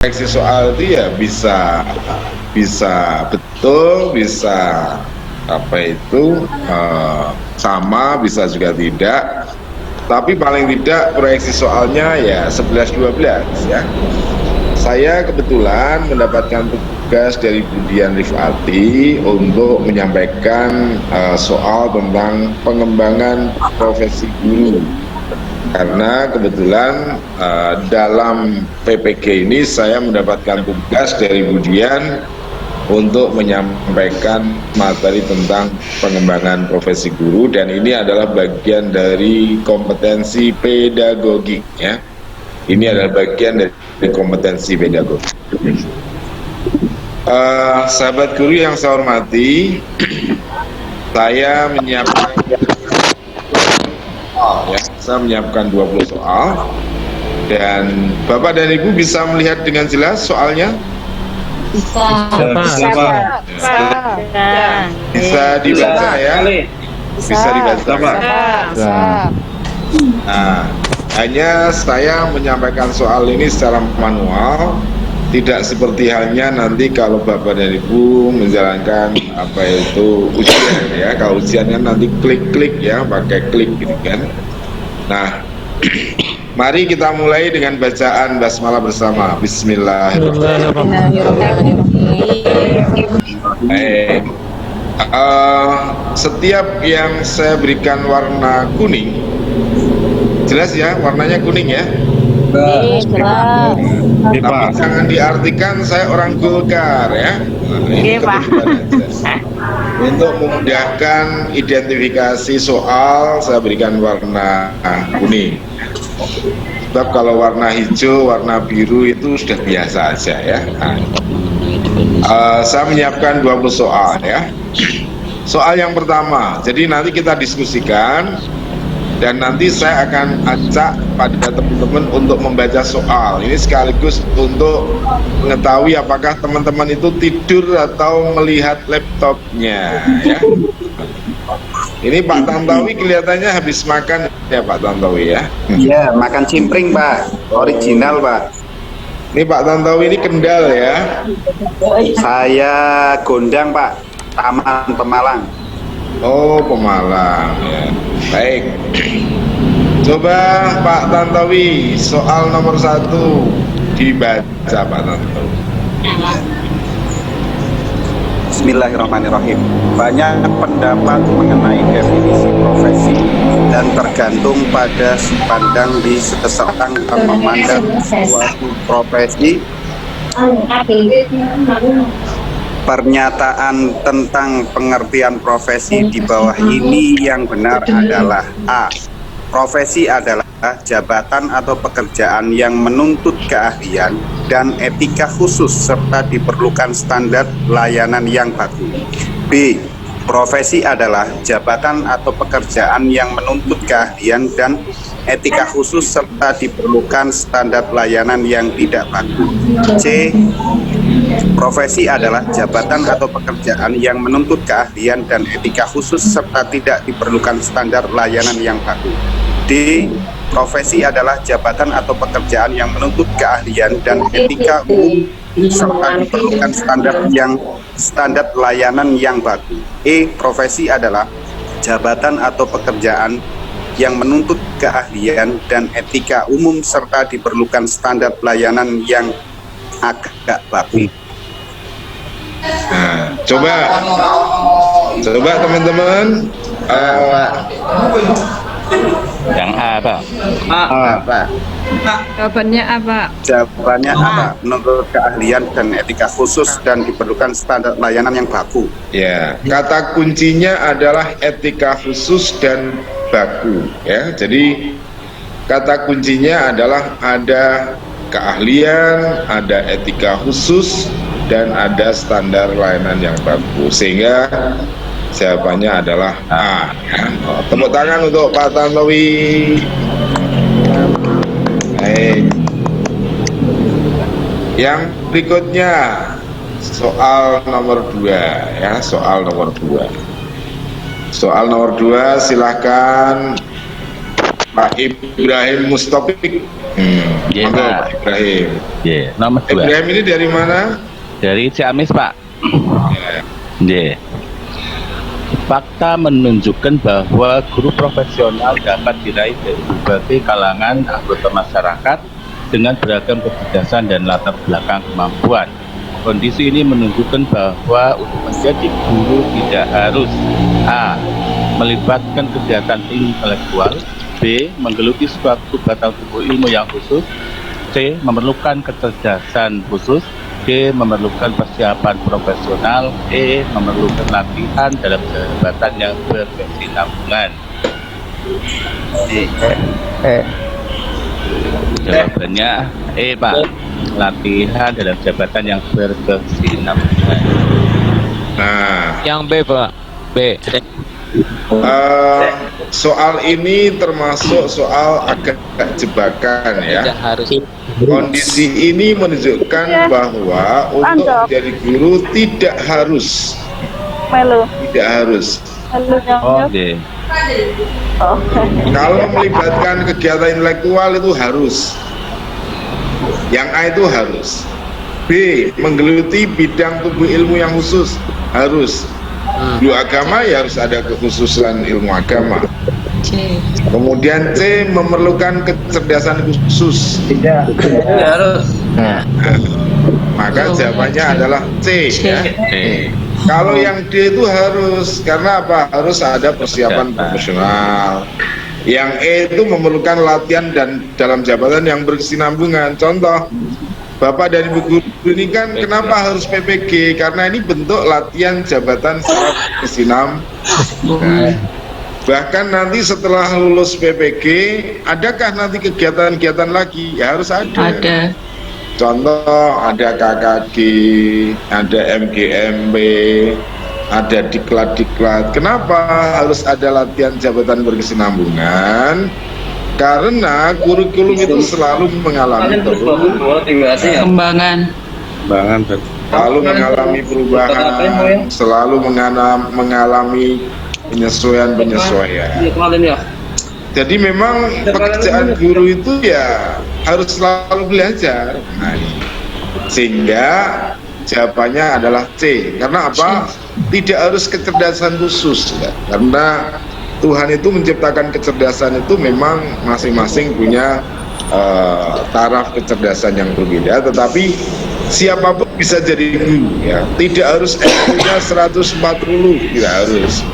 koreksi soal itu ya bisa betul, bisa sama, bisa juga tidak. Tapi paling tidak proyeksi soalnya ya 11-12 ya. Saya kebetulan mendapatkan tugas dari Budian Rifati untuk menyampaikan soal tentang pengembangan profesi guru. Karena kebetulan dalam PPG ini saya mendapatkan tugas dari Budian untuk menyampaikan materi tentang pengembangan profesi guru, dan ini adalah bagian dari kompetensi pedagogik ya. Ini adalah bagian dari kompetensi pedagogik. Sahabat guru yang saya hormati, saya menyiapkan 20 soal, dan Bapak dan Ibu bisa melihat dengan jelas soalnya? Bisa dibaca ya? Bisa dibaca Pak? Nah, hanya saya menyampaikan soal ini secara manual, tidak seperti halnya nanti kalau Bapak dan Ibu menjalankan ujian ya. Kalau ujiannya nanti klik-klik ya, pakai klik gitu kan. Nah, mari kita mulai dengan bacaan basmalah bersama. Bismillahirrahmanirrahim. Setiap yang saya berikan warna kuning, jelas ya, warnanya kuning ya. Tapi jangan diartikan saya orang Golkar ya. Ini untuk memudahkan identifikasi soal, saya berikan warna kuning. Sebab kalau warna hijau, warna biru itu sudah biasa aja ya. Saya menyiapkan 20 soal ya. Soal yang pertama, jadi nanti kita diskusikan, dan nanti saya akan ajak pada teman-teman untuk membaca soal. Ini sekaligus untuk mengetahui apakah teman-teman itu tidur atau melihat laptopnya ya. Ini Pak Tantowi kelihatannya habis makan ya Pak Tantowi ya. Iya, makan cimpring Pak, original Pak. Ini Pak Tantowi ini Kendal ya. Saya Gondang Pak, Taman Pemalang. Oh, Pemalang ya. Baik. Coba Pak Tantowi, soal nomor 1 dibaca Pak Tantowi. Bismillahirrahmanirrahim. Banyak pendapat mengenai definisi profesi dan tergantung pada sudut pandang di seseorang memandang suatu profesi. Pernyataan tentang pengertian profesi di bawah ini yang benar adalah A. Profesi adalah jabatan atau pekerjaan yang menuntut keahlian dan etika khusus serta diperlukan standar layanan yang baku. B. Profesi adalah jabatan atau pekerjaan yang menuntut keahlian dan etika khusus serta diperlukan standar layanan yang tidak baku. C. Profesi adalah jabatan atau pekerjaan yang menuntut keahlian dan etika khusus serta tidak diperlukan standar layanan yang baku. D. Profesi adalah jabatan atau pekerjaan yang menuntut keahlian dan etika umum serta diperlukan standar layanan yang baku. E. Profesi adalah jabatan atau pekerjaan yang menuntut keahlian dan etika umum serta diperlukan standar pelayanan yang agak baku. Nah, coba teman-teman, yang A Pak. Apa? Jawabannya apa? Jawabannya apa? Menurut keahlian dan etika khusus dan diperlukan standar layanan yang baku. ya, kata kuncinya adalah etika khusus dan baku ya. Jadi kata kuncinya adalah ada keahlian, ada etika khusus, dan ada standar layanan yang bagus, sehingga jawabannya adalah A ya. Tepuk tangan untuk Pak Tantowi. Baik. Yang berikutnya soal nomor 2 ya, soal nomor 2. Soal nomor 2 silakan Pak Ibrahim Mustopik. Iya, Monggo, Pak. Pak Ibrahim. Ya, nomor 2 Ibrahim ini dari mana? dari Ciamis, Pak. Ya. Ya. Fakta menunjukkan bahwa guru profesional dapat diraih dari berbagai kalangan anggota masyarakat dengan beragam kecerdasan dan latar belakang kemampuan. Kondisi ini menunjukkan bahwa untuk menjadi guru tidak harus A. melibatkan kegiatan intelektual, B. menggeluti suatu batang tubuh ilmu yang khusus, C. memerlukan kecerdasan khusus, D. memerlukan persiapan profesional, E. memerlukan latihan dalam jabatan yang berkesinambungan. Jawabannya E, Pak. Latihan dalam jabatan yang berkesinambungan. Nah, Yang B, Pak. B. soal ini termasuk soal agak jebakan ya. Tidak harus. Kondisi ini menunjukkan bahwa untuk menjadi guru tidak harus. Tidak harus. Oh, D. Kalau melibatkan kegiatan intelektual itu harus. Yang A itu harus. B. Menggeluti bidang tubuh ilmu yang khusus harus. Ilmu agama ya harus ada kekhususan ilmu agama. Kemudian C. Memerlukan kecerdasan khusus. Maka jawabannya adalah C ya. Kalau yang D itu harus, karena apa? Harus ada persiapan profesional. Yang E itu memerlukan latihan dan dalam jabatan yang berkesinambungan. Contoh, Bapak dan Ibu guru ini kan kenapa harus PPG? Karena ini bentuk latihan jabatan secara berkesinambungan. Bahkan nanti setelah lulus PPG, adakah nanti kegiatan-kegiatan lagi? Ya harus ada. Ada. Contoh, ada KKG, ada MGMP, ada diklat-diklat. Kenapa harus ada latihan jabatan berkesinambungan? Karena kurikulum itu selalu mengalami Kembangan. selalu mengalami perubahan, selalu mengalami penyesuaian. Jadi memang pekerjaan guru itu ya harus selalu belajar. Nah, sehingga jawabannya adalah C. Karena apa? Tidak harus kecerdasan khusus ya. Karena Tuhan itu menciptakan kecerdasan itu memang masing-masing punya taraf kecerdasan yang berbeda. Tetapi siapapun bisa jadi guru ya. Tidak harus IQ-nya 140, tidak harus.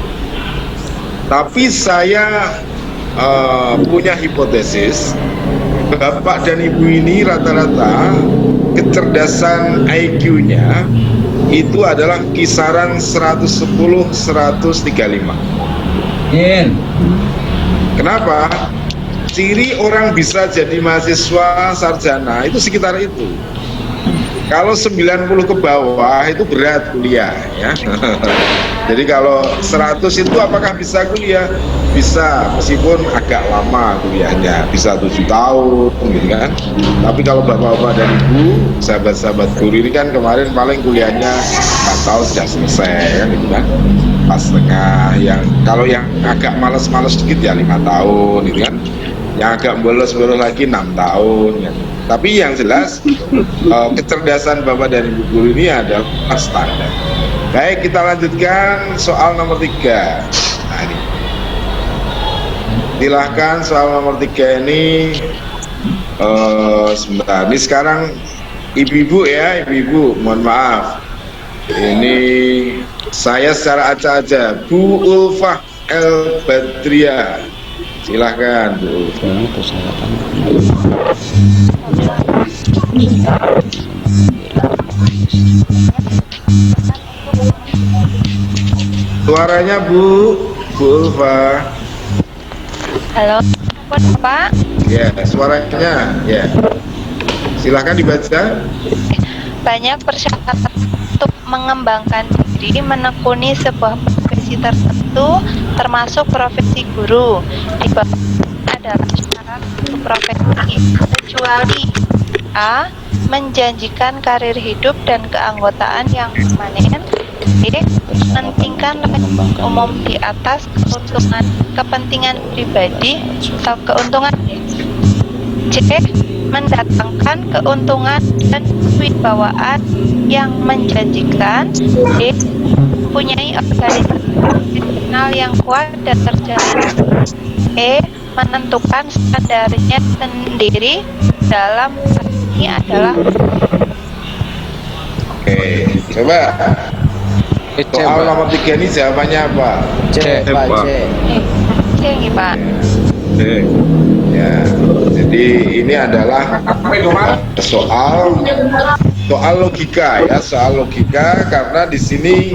Tapi saya punya hipotesis, Bapak dan Ibu ini rata-rata kecerdasan IQ-nya itu adalah kisaran 110-135. Kenapa? Ciri orang bisa jadi mahasiswa sarjana itu sekitar itu. Kalau 90 ke bawah itu berat kuliah ya. Jadi kalau 100 itu apakah bisa kuliah? Bisa, meskipun agak lama kuliahnya, bisa 7 tahun gitu kan. Tapi kalau bapak-bapak dan ibu, sahabat-sahabat guru ini kan kemarin paling kuliahnya 4 tahun sudah selesai kan gitu kan. Pas setengah, yang kalau yang agak malas-malas sedikit ya 5 tahun gitu kan. Yang agak bolos-bolos lagi 6 tahun ya. Tapi yang jelas kecerdasan Bapak dan Ibu guru ini adalah standar. Baik, kita lanjutkan soal nomor 3. Nah, ini. Silahkan soal nomor 3 ini sebentar. Ini sekarang ibu-ibu ya, ibu-ibu, mohon maaf. Ini saya secara acak aja, Bu Ulfah El Badria. Silahkan Bu Ulfah. Suaranya Bu Ulfa. Halo, Pak. Ya, suaranya. Ya. Silahkan dibaca. Banyak persyaratan untuk mengembangkan diri menekuni sebuah profesi tertentu, termasuk profesi guru. Di bawah adalah syarat untuk profesi kecuali A. menjanjikan karir hidup dan keanggotaan yang permanen, mementingkan umum di atas kepentingan pribadi atau keuntungan. C. Mendatangkan keuntungan dan kewibawaan yang menjanjikan. D. Mempunyai organisasi internal yang kuat dan terjamin. E. Menentukan standarnya sendiri dalam ini adalah. Oke, coba soal nomor 3 ini jawabannya apa? C, Pak, C. C nih Pak. Ya, jadi ini adalah soal logika ya, soal logika karena di sini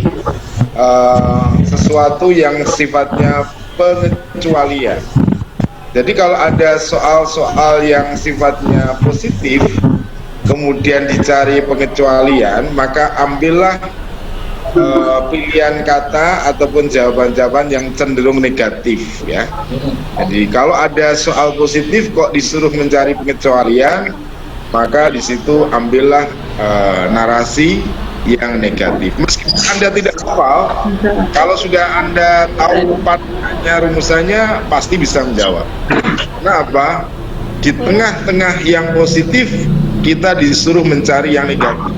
sesuatu yang sifatnya pengecualian. Jadi kalau ada soal-soal yang sifatnya positif, kemudian dicari pengecualian, maka ambillah pilihan kata ataupun jawaban-jawaban yang cenderung negatif ya. Jadi kalau ada soal positif kok disuruh mencari pengecualian, maka di situ ambillah narasi yang negatif. Meskipun Anda tidak hafal, kalau sudah Anda tahu rumusannya pasti bisa menjawab. Kenapa? Di tengah-tengah yang positif kita disuruh mencari yang negatif.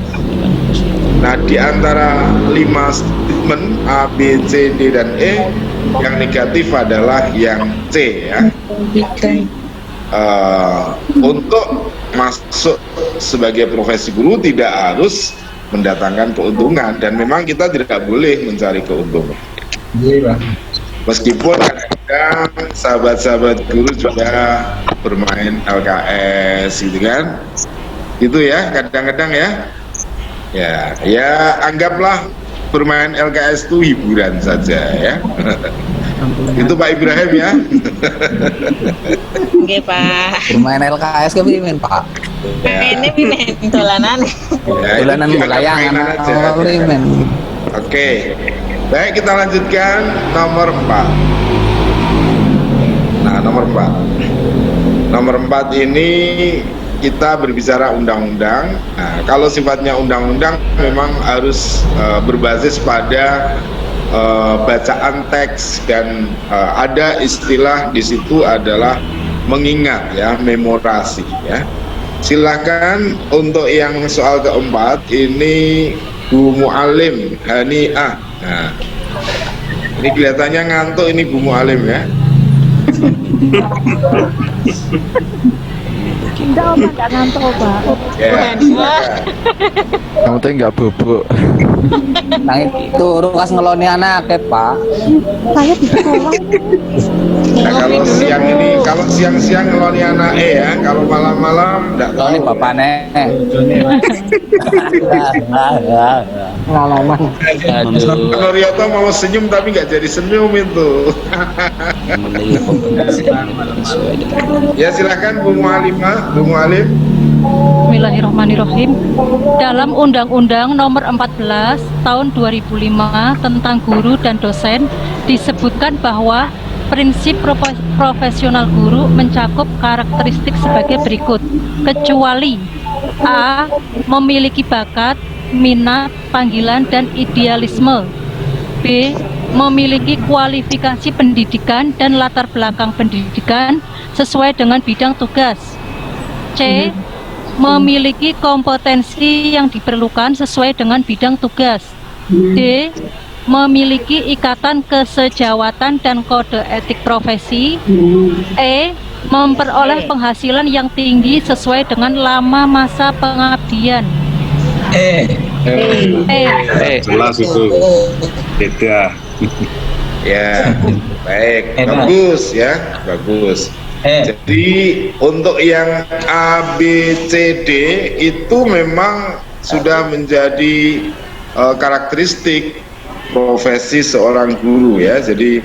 Nah, di antara 5 statement A, B, C, D, dan E, yang negatif adalah yang C ya. Jadi, untuk masuk sebagai profesi guru tidak harus mendatangkan keuntungan, dan memang kita tidak boleh mencari keuntungan. Meskipun kadang-kadang sahabat-sahabat guru juga bermain LKS gitu kan, gitu ya kadang-kadang ya. Ya anggaplah bermain LKS itu hiburan saja ya. Itu Pak Ibrahim ya. Oke Pak. Bermain LKS kepimen Pak? Ini pimen dolanan. Dolanan layangan aja. Oke. Baik, kita lanjutkan nomor 4. Nah, nomor 4. Nomor 4 ini kita berbicara undang-undang. Nah, kalau sifatnya undang-undang memang harus berbasis pada bacaan teks dan ada istilah di situ adalah mengingat ya, memorasi ya. Silakan untuk yang soal keempat ini Bu Mualim Haniah. Nah, ini kelihatannya ngantuk ini Bu Mualim ya. Enggak ngantuk Pak. Ya, Kamu tuh nggak bubuk. Nah itu rukas ngeloni anak Pak. Saya di sekolah. nah, kalau siang-siang ngeloni anak ya, kalau malam-malam enggak tahu. Ngeloni bapaknya. Pengalaman. Kalau Rioto mau senyum tapi nggak jadi senyum itu. Ya silakan Bu Mualimah, Bu Mualim. Bismillahirrahmanirrahim. Dalam Undang-Undang Nomor 14 Tahun 2005 tentang guru dan dosen disebutkan bahwa prinsip profesional guru mencakup karakteristik sebagai berikut, kecuali A. Memiliki bakat, minat, panggilan, dan idealisme. B. Memiliki kualifikasi pendidikan dan latar belakang pendidikan sesuai dengan bidang tugas. C. Memiliki kompetensi yang diperlukan sesuai dengan bidang tugas. D. Memiliki ikatan kesejawatan dan kode etik profesi. E. Memperoleh penghasilan yang tinggi sesuai dengan lama masa pengabdian. Jelas itu beda. Ya, baik, bagus ya, bagus. Jadi untuk yang A, B, C, D itu memang sudah menjadi karakteristik profesi seorang guru ya. Jadi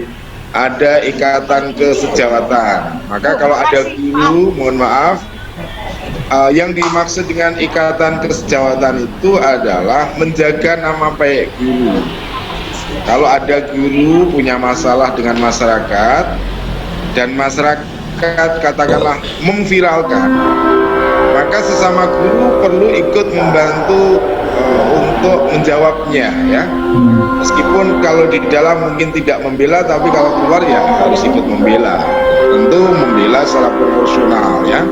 ada ikatan kesejawatan. Maka kalau ada guru, mohon maaf, yang dimaksud dengan ikatan kesejawatan itu adalah menjaga nama baik guru. Kalau ada guru punya masalah dengan masyarakat dan masyarakat katakanlah memviralkan, maka sesama guru perlu ikut membantu untuk menjawabnya ya. Meskipun kalau di dalam mungkin tidak membela, tapi kalau keluar ya harus ikut membela. Tentu membela secara proporsional ya.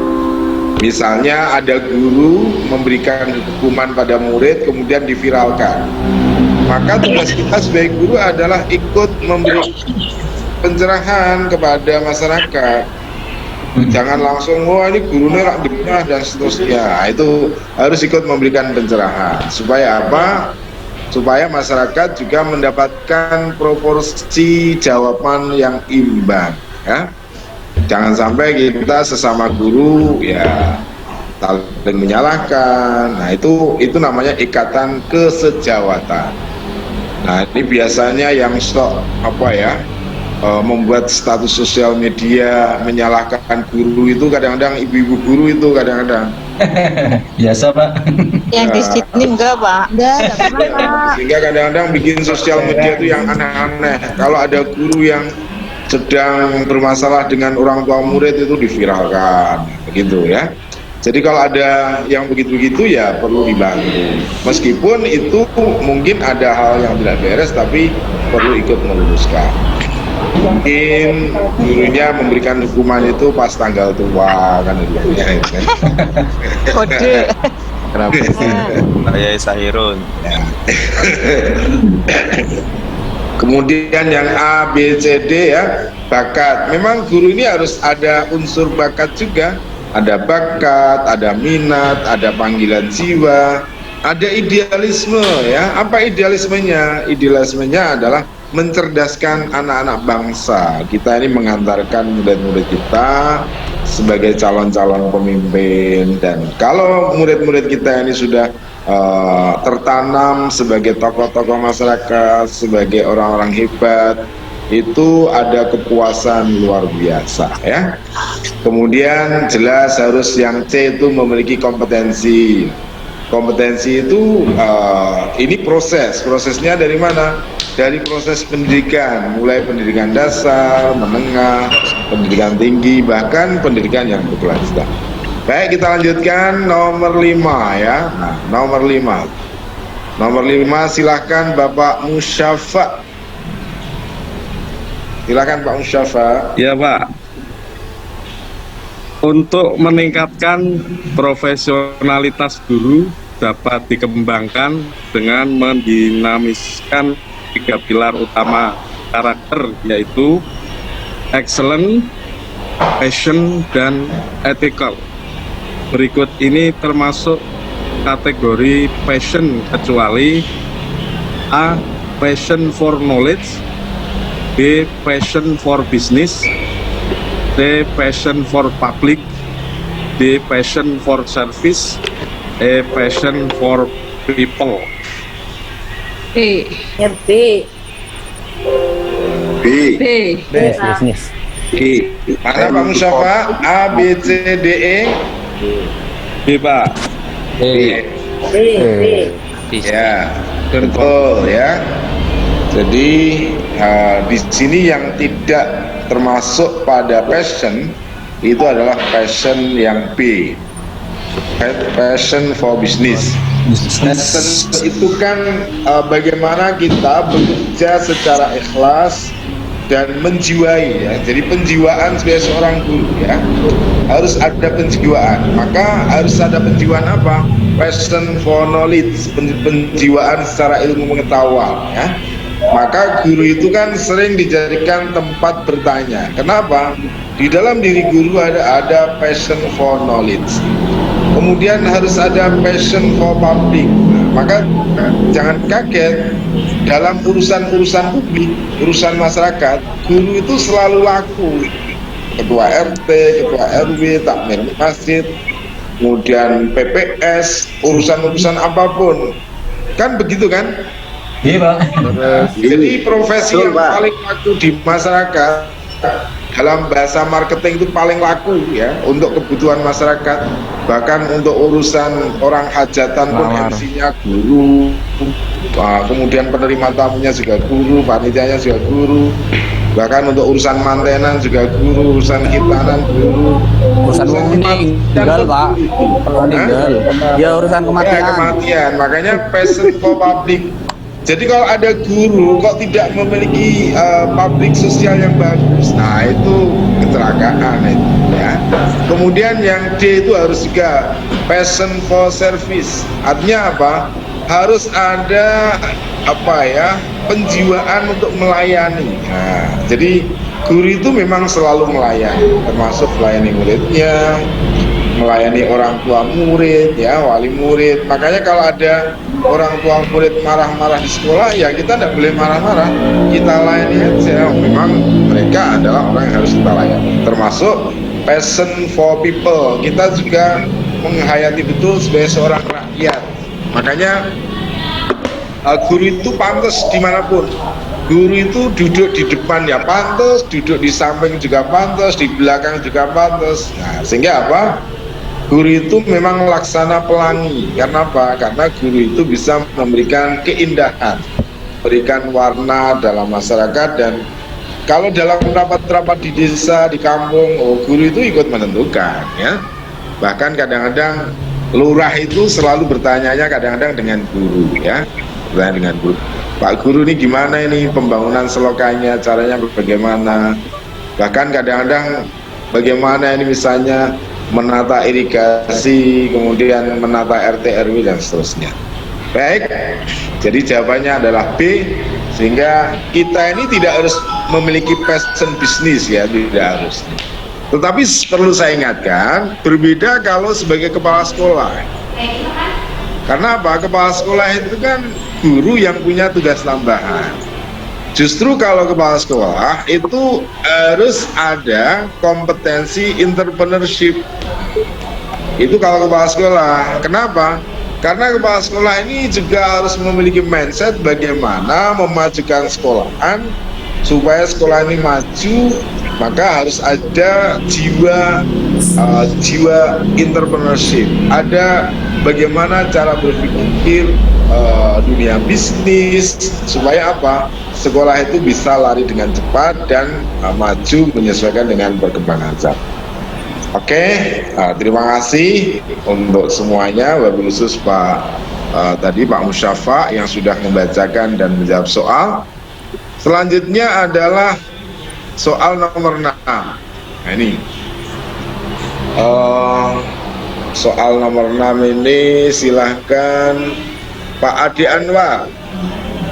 Misalnya ada guru memberikan hukuman pada murid kemudian diviralkan, maka tugas kita sebagai guru adalah ikut memberi pencerahan kepada masyarakat. Jangan langsung wah ini gurunya rak benar dan seterusnya. Nah, itu harus ikut memberikan pencerahan. Supaya apa? Supaya masyarakat juga mendapatkan proporsi jawaban yang imbang ya. Jangan sampai kita sesama guru ya saling menyalahkan. Nah, itu namanya ikatan kesejawatan. Nah, ini biasanya yang membuat status sosial media menyalahkan guru itu kadang-kadang ibu-ibu guru itu kadang-kadang. Biasa, Pak. Yang di sini enggak, Pak. Enggak pernah. Sehingga kadang-kadang bikin sosial media itu yang aneh-aneh. Kalau ada guru yang sedang bermasalah dengan orang tua murid itu diviralkan, begitu ya. Jadi kalau ada yang begitu-begitu ya perlu dibantu. Meskipun itu mungkin ada hal yang tidak beres, tapi perlu ikut meluruskan. Mungkin gurunya memberikan hukuman itu pas tanggal tua kan gitu ya. Kode. Kenapa? Saya Sahirun. Ya. Kemudian yang A, B, C, D ya, bakat. Memang guru ini harus ada unsur bakat juga. Ada bakat, ada minat, ada panggilan jiwa, ada idealisme ya. Apa idealismenya? Idealismenya adalah mencerdaskan anak-anak bangsa. Kita ini mengantarkan murid-murid kita sebagai calon-calon pemimpin. Dan kalau murid-murid kita ini sudah tertanam sebagai tokoh-tokoh masyarakat, sebagai orang-orang hebat, itu ada kepuasan luar biasa ya. Kemudian jelas harus yang C itu memiliki kompetensi. Kompetensi itu ini prosesnya dari mana? Dari proses pendidikan, mulai pendidikan dasar, menengah, pendidikan tinggi, bahkan pendidikan yang berkelanjutan. Baik, kita lanjutkan nomor 5 ya. Nah, nomor 5 silahkan Bapak Musyafa. Silakan Pak Musyafa. Ya Pak, untuk meningkatkan profesionalitas guru dapat dikembangkan dengan mendinamiskan 3 pilar utama karakter, yaitu excellent, passion, dan ethical. Berikut ini termasuk kategori passion kecuali A. Passion for knowledge, B. Passion for business, C. Passion for public, D. Passion for service, E. Passion for people. B. Ya B. B. B. Bisnis. B. Mana Pak Musyafa? A, B, C, D, E. B Pak. Ya, betul ya. Jadi di sini yang tidak termasuk pada passion itu adalah passion yang B, passion for business. Passion itu kan bagaimana kita bekerja secara ikhlas dan menjiwai ya. Jadi penjiwaan sebagai seorang guru ya, harus ada penjiwaan. Maka harus ada penjiwaan apa? Passion for knowledge, penjiwaan secara ilmu pengetahuan ya. Maka guru itu kan sering dijadikan tempat bertanya. Kenapa? Di dalam diri guru ada passion for knowledge. Kemudian harus ada passion for public. Maka jangan kaget, dalam urusan-urusan publik, urusan masyarakat, guru itu selalu laku. Ketua RT, ketua RW, takmir masjid, kemudian PPS, urusan-urusan apapun. Kan begitu kan? Iya, Pak. Jadi profesi yang paling laku di masyarakat dalam bahasa marketing itu paling laku ya untuk kebutuhan masyarakat. Bahkan untuk urusan orang hajatan pun MC-nya guru, kemudian penerima tamunya juga guru, panitianya juga guru. Bahkan untuk urusan mantenan juga guru, urusan kitanan guru, Urusan meninggal, Pak. Kalau meninggal. Ya urusan ya, kematian. kematian. Makanya passion for public. Jadi kalau ada guru kok tidak memiliki public sosial yang bagus, nah itu kecelakaan itu ya. Kemudian yang D itu harus juga passion for service. Artinya apa? Harus ada apa ya, penjiwaan untuk melayani. Nah, jadi guru itu memang selalu melayani, termasuk melayani muridnya, melayani orang tua murid, ya, wali murid. Makanya kalau ada orang tua murid marah-marah di sekolah, ya kita tidak boleh marah-marah, kita layani aja. Memang mereka adalah orang yang harus kita layani. Termasuk passion for people, kita juga menghayati betul sebagai seorang rakyat. Makanya guru itu pantas dimanapun. Guru itu duduk di depan ya pantas, duduk di samping juga pantas, di belakang juga pantas. Nah, sehingga apa? Guru itu memang laksana pelangi. Karena apa? Karena guru itu bisa memberikan keindahan, memberikan warna dalam masyarakat. Dan kalau dalam rapat-rapat di desa, di kampung, guru itu ikut menentukan, ya. Bahkan kadang-kadang lurah itu selalu bertanya-nya kadang-kadang dengan guru, ya. Bertanya dengan guru, Pak Guru ini gimana ini pembangunan selokannya, caranya bagaimana. Bahkan kadang-kadang bagaimana ini misalnya menata irigasi, kemudian menata RT RW dan seterusnya. Baik, jadi jawabannya adalah B. Sehingga kita ini tidak harus memiliki passion bisnis, ya, tidak harus. Tetapi perlu saya ingatkan, berbeda kalau sebagai kepala sekolah. Karena apa? Kepala sekolah itu kan guru yang punya tugas tambahan. Justru kalau kepala sekolah itu harus ada kompetensi entrepreneurship. Itu kalau kepala sekolah. Kenapa? Karena kepala sekolah ini juga harus memiliki mindset bagaimana memajukan sekolahan supaya sekolah ini maju, maka harus ada jiwa entrepreneurship. Ada bagaimana cara berpikir dunia bisnis supaya apa? Sekolah itu bisa lari dengan cepat dan maju menyesuaikan dengan perkembangan zaman. Oke, terima kasih untuk semuanya, wabil khusus Pak Musyafa yang sudah membacakan dan menjawab soal. Selanjutnya adalah soal nomor 6. Nah ini soal nomor 6 ini silahkan Pak Ade Anwar.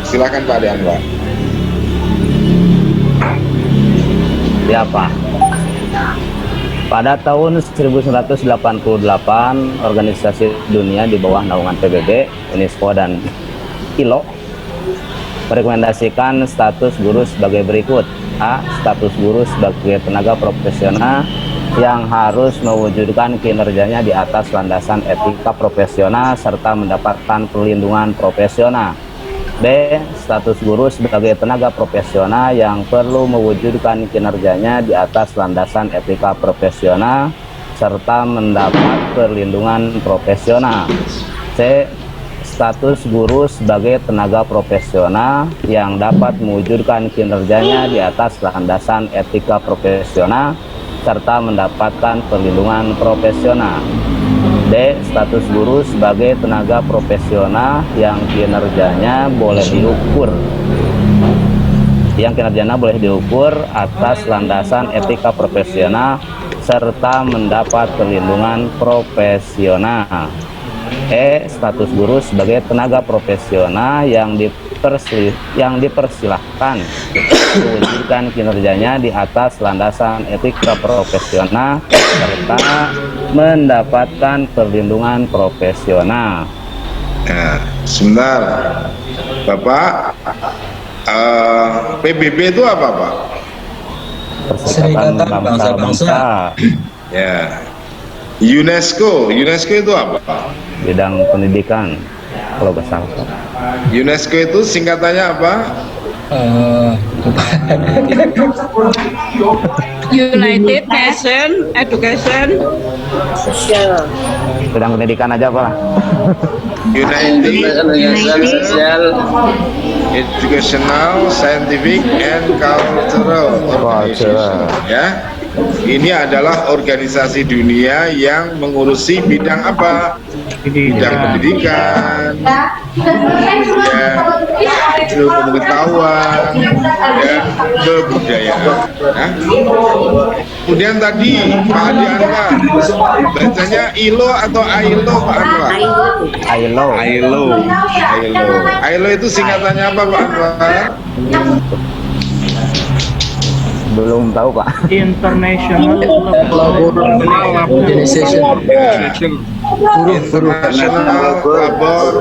Silahkan Pak Ade Anwar. Ya, Pak. Pada tahun 1988, organisasi dunia di bawah naungan PBB, UNESCO dan ILO merekomendasikan status guru sebagai berikut. A. Status guru sebagai tenaga profesional yang harus mewujudkan kinerjanya di atas landasan etika profesional serta mendapatkan perlindungan profesional. B. Status guru sebagai tenaga profesional yang perlu mewujudkan kinerjanya di atas landasan etika profesional serta mendapat perlindungan profesional. C. Status guru sebagai tenaga profesional yang dapat mewujudkan kinerjanya di atas landasan etika profesional serta mendapatkan perlindungan profesional. D. Status guru sebagai tenaga profesional yang kinerjanya boleh diukur atas landasan etika profesional serta mendapat perlindungan profesional. E. Status guru sebagai tenaga profesional yang dipersilahkan mewujudkan kinerjanya di atas landasan etika profesional serta mendapatkan perlindungan profesional. Nah, sebentar, Bapak. PBB itu apa, Pak? Perserikatan Bangsa-Bangsa. Ya. UNESCO itu apa? Bidang pendidikan, kalau nggak salah. UNESCO itu singkatannya apa? United Nation Education bidang pendidikan aja Pak. Uniting Educational, Scientific, and Cultural Organization. Ya, ini adalah organisasi dunia yang mengurusi bidang apa? Bidang pendidikan, ya, ilmu pengetahuan, dan kebudayaan. Ya. Kemudian tadi Pak Adi Anwar, bacanya ILO atau AILO Pak Anwar? ILO. AILO itu singkatannya apa Pak Anwar? Belum tahu Pak. International Labor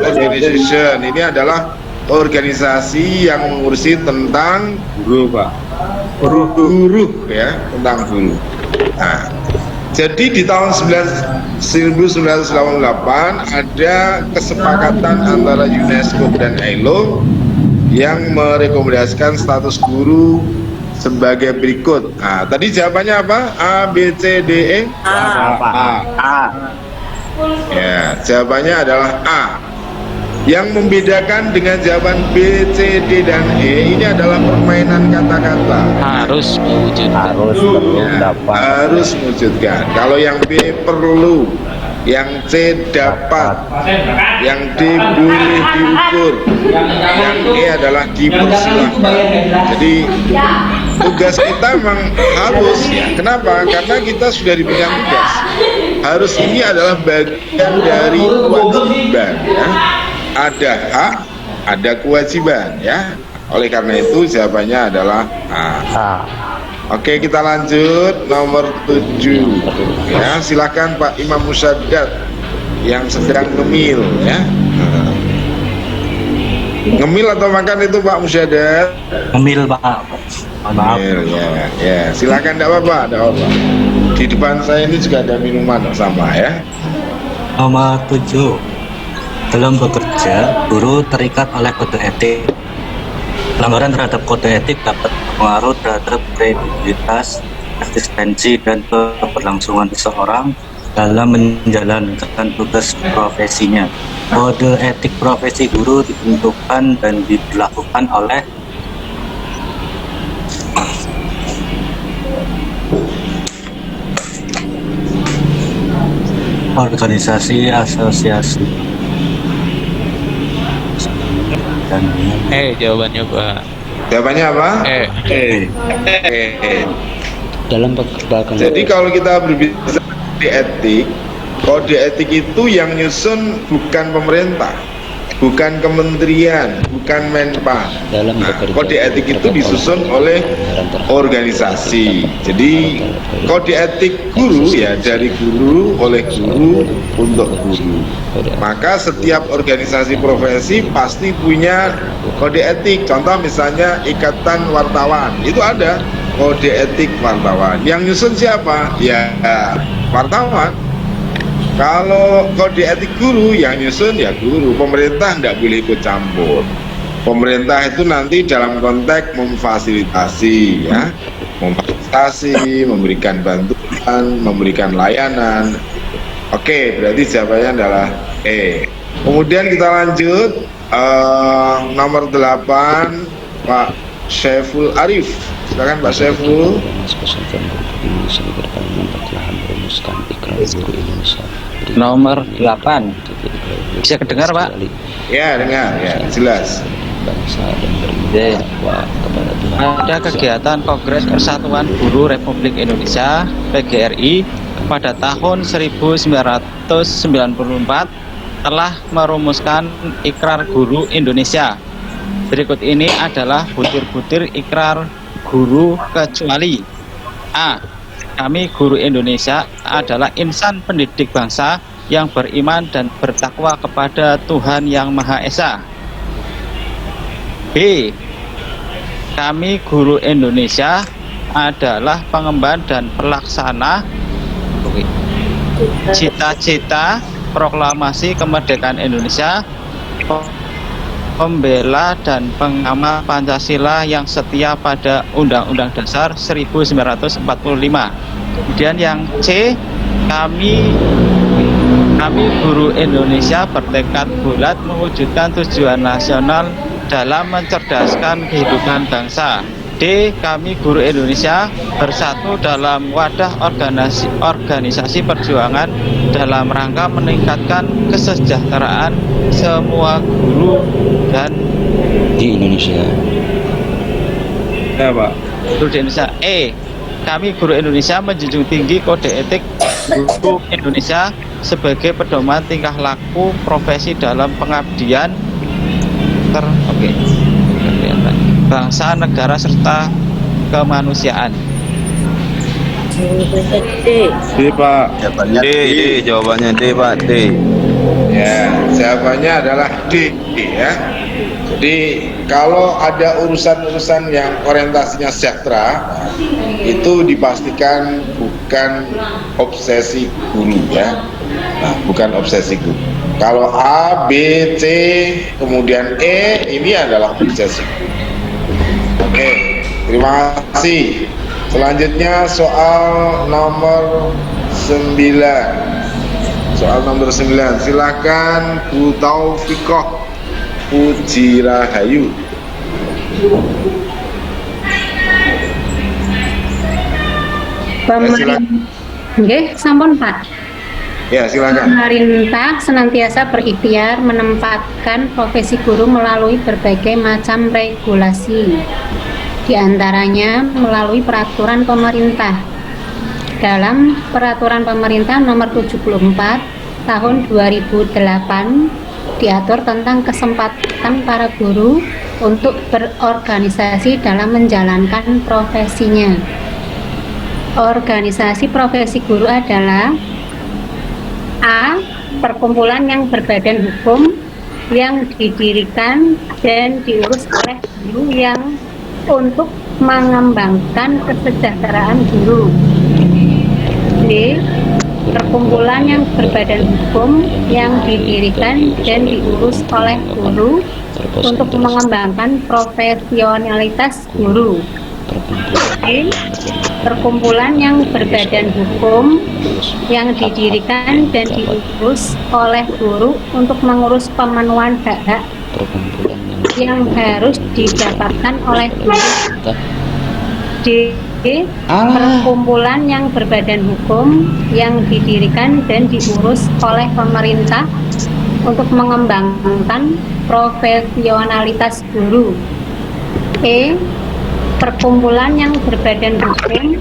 Organization. Ini adalah organisasi yang mengurusi tentang guru, Pak. guru ya, tentang guru. Nah, jadi di tahun 1988 ada kesepakatan antara UNESCO dan ILO yang merekomendasikan status guru sebagai berikut. Nah, tadi jawabannya apa? A, B, C, D, E? A. Ya, jawabannya adalah A. Yang membedakan dengan jawaban B, C, D, dan E ini adalah permainan kata-kata. Harus mewujudkan. Harus mewujudkan. Kalau yang B perlu, yang C dapat, yang D boleh diukur, yang E adalah dipersilahkan. Jadi tugas kita memang harus ya. Kenapa? Karena kita sudah diberikan tugas. Harus ini adalah bagian dari kewajiban ya. Ada hak, ada kewajiban ya. Oleh karena itu jawabannya adalah A. Oke, kita lanjut nomor 7 ya. Silakan Pak Imam Musyaddad yang sedang ngemil ya. Ngemil atau makan itu Pak Musyaddad? Ngemil Pak. Maaf. Ngemil ya. Silakan, enggak apa-apa, enggak apa-apa. Di depan saya ini juga ada minuman sama ya. Nomor 7. Dalam bekerja, guru terikat oleh kode etik. Pelanggaran terhadap kode etik dapat berpengaruh terhadap kredibilitas, eksistensi, dan keberlangsungan seseorang dalam menjalankan tugas profesinya. Kode etik profesi guru ditentukan dan diberlakukan oleh organisasi, asosiasi. Jawabannya Pak. Jawabannya apa? Dalam perkembangan. Jadi kalau kita berbicara kode etik itu yang nyusun bukan pemerintah, bukan kementerian, bukan Menpan. Kode etik itu disusun oleh organisasi. Jadi kode etik guru ya dari guru, oleh guru, untuk guru. Maka setiap organisasi profesi pasti punya kode etik. Contoh misalnya Ikatan Wartawan, itu ada kode etik wartawan. Yang nyusun siapa? Ya wartawan. Kalau kode etik guru yang nyusun ya guru. Pemerintah tidak boleh ikut campur. Pemerintah itu nanti dalam konteks memfasilitasi ya, memberikan bantuan, memberikan layanan. Oke, berarti jawabannya adalah E. Kemudian kita lanjut nomor 8 Pak Syaiful Arif. Silakan Pak Syaiful. Nomor 8. Bisa kedengar Pak? Ya, dengar ya, jelas. Ada kegiatan Kongres Persatuan Guru Republik Indonesia (PGRI) pada tahun 1994 telah merumuskan Ikrar Guru Indonesia. Berikut ini adalah butir-butir Ikrar Guru kecuali. A. Kami guru Indonesia adalah insan pendidik bangsa yang beriman dan bertakwa kepada Tuhan Yang Maha Esa. B. Kami guru Indonesia adalah pengemban dan pelaksana cita-cita proklamasi kemerdekaan Indonesia, pembela dan pengamal Pancasila yang setia pada Undang-Undang Dasar 1945. Kemudian yang C, kami Kami guru Indonesia bertekad bulat mewujudkan tujuan nasional dalam mencerdaskan kehidupan bangsa. D. Kami guru Indonesia bersatu dalam wadah organisasi perjuangan dalam rangka meningkatkan kesejahteraan semua guru dan di Indonesia. Ya, Pak. Guru di Indonesia. E. Kami guru Indonesia menjunjung tinggi kode etik guru Indonesia sebagai pedoman tingkah laku profesi dalam pengabdian bangsa, negara, serta kemanusiaan. D, Pak. Jawabannya D, jawabannya D, Pak, D. Ya, jawabannya adalah D ya. Jadi kalau ada urusan-urusan yang orientasinya sejahtera, itu dipastikan bukan obsesi guru ya. Nah, bukan obsesi guru. Kalau A, B, C, kemudian E, ini adalah obsesi. Oke, terima kasih. Selanjutnya soal nomor 9. Soal nomor 9, silakan Bu Taufiqah Puji Rahayu. Nggih, sampun Pak. Ya, silakan. Pemerintah senantiasa berikhtiar menempatkan profesi guru melalui berbagai macam regulasi, di antaranya melalui peraturan pemerintah. Dalam peraturan pemerintah nomor 74 tahun 2008 diatur tentang kesempatan para guru untuk berorganisasi dalam menjalankan profesinya. Organisasi profesi guru adalah A. Perkumpulan yang berbadan hukum yang didirikan dan diurus oleh guru yang untuk mengembangkan kesejahteraan guru. B. Perkumpulan yang berbadan hukum yang didirikan dan diurus oleh guru untuk mengembangkan profesionalitas guru. C. Perkumpulan yang berbadan hukum yang didirikan dan diurus oleh guru untuk mengurus pemenuhan hak-hak yang harus didapatkan oleh guru. D. Perkumpulan yang berbadan hukum yang didirikan dan diurus oleh pemerintah untuk mengembangkan profesionalitas guru. E. Perkumpulan yang berbadan hukum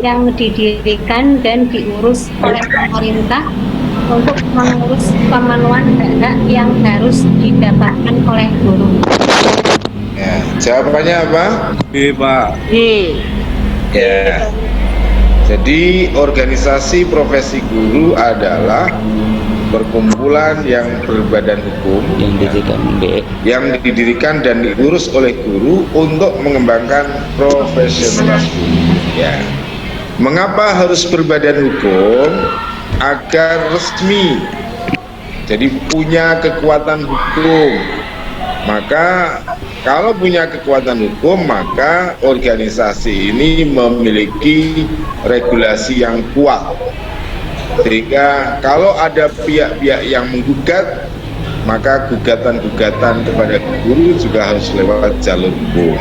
yang didirikan dan diurus oleh pemerintah untuk mengurus pemenuhan hak-hak yang harus didapatkan oleh guru. Ya, jawabannya apa? B, Pak. Ya. Jadi organisasi profesi guru adalah perkumpulan yang berbadan hukum yang didirikan dan diurus oleh guru untuk mengembangkan profesionalitas guru. Ya. Mengapa harus berbadan hukum? Agar resmi. Jadi punya kekuatan hukum. Maka kalau punya kekuatan hukum, maka organisasi ini memiliki regulasi yang kuat. Sehingga kalau ada pihak-pihak yang menggugat, maka gugatan-gugatan kepada guru juga harus lewat jalur hukum.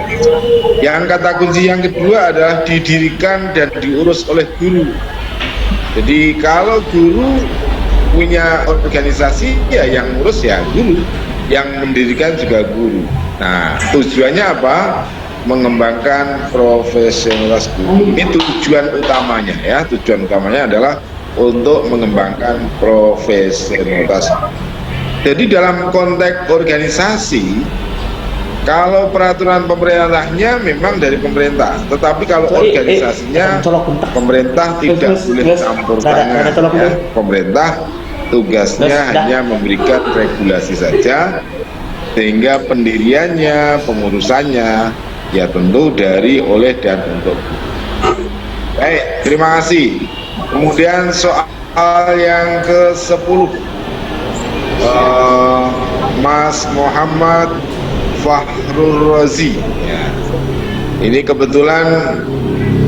Yang kata kunci yang kedua adalah didirikan dan diurus oleh guru. Jadi kalau guru punya organisasi, ya yang ngurus ya guru, yang mendirikan juga guru. Nah, tujuannya apa? Mengembangkan profesionalitas guru. Ini tujuan utamanya ya. Tujuan utamanya adalah untuk mengembangkan profesionalitas. Jadi dalam konteks organisasi, kalau peraturan pemerintahnya memang dari pemerintah, tetapi kalau organisasinya pemerintah tidak boleh campur tangan. Ya. Pemerintah tugasnya hanya memberikan regulasi saja, sehingga pendiriannya, pengurusannya ya tentu dari, oleh, dan untuk. Baik, terima kasih. Kemudian soal yang ke-10, Mas Muhammad Fahrul Razi. Ya. Ini kebetulan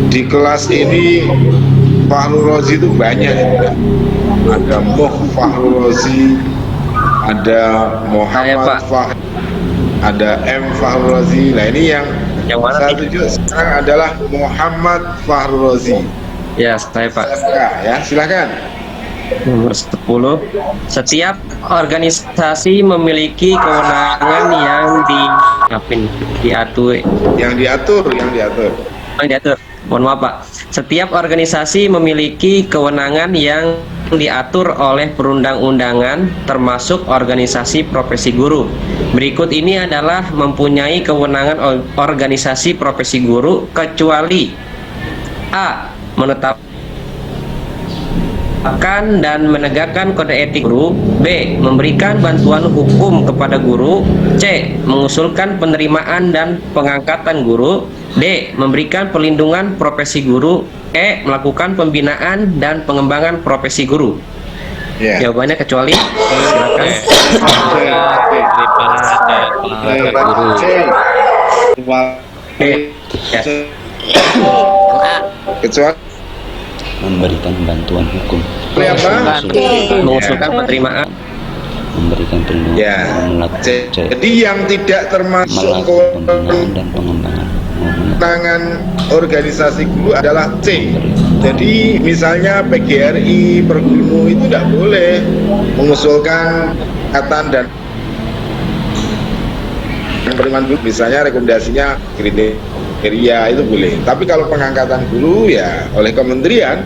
di kelas ini Fahru Razi itu banyak ya. Ada Fahru Razi, ada Muhammad Fahru, ada M Fahru Razi. Nah ini yang mana saya tuju sekarang adalah Muhammad Fahru Razi. Ya, saya Pak. Ya, silakan. Nomor 10. Setiap organisasi memiliki kewenangan yang diatur. Mohon maaf Pak. Setiap organisasi memiliki kewenangan yang diatur oleh perundang-undangan, termasuk organisasi profesi guru. Berikut ini adalah mempunyai kewenangan organisasi profesi guru kecuali A. Menetapkan dan menegakkan kode etik guru, B. Memberikan bantuan hukum kepada guru, C. Mengusulkan penerimaan dan pengangkatan guru, D. Memberikan perlindungan profesi guru, E. Melakukan pembinaan dan pengembangan profesi guru. Jawabannya kecuali silakan. Kecuali memberikan bantuan hukum, mengusulkan penerimaan, memberikan perlindungan, jadi yang tidak termasuk pembinaan dan pengembangan tangan organisasi guru adalah C. Jadi misalnya PGRI, Pergulmu itu tidak boleh mengusulkan katan dan penerimaan guru, misalnya rekomendasinya kriteria itu boleh. Tapi kalau pengangkatan guru ya oleh kementerian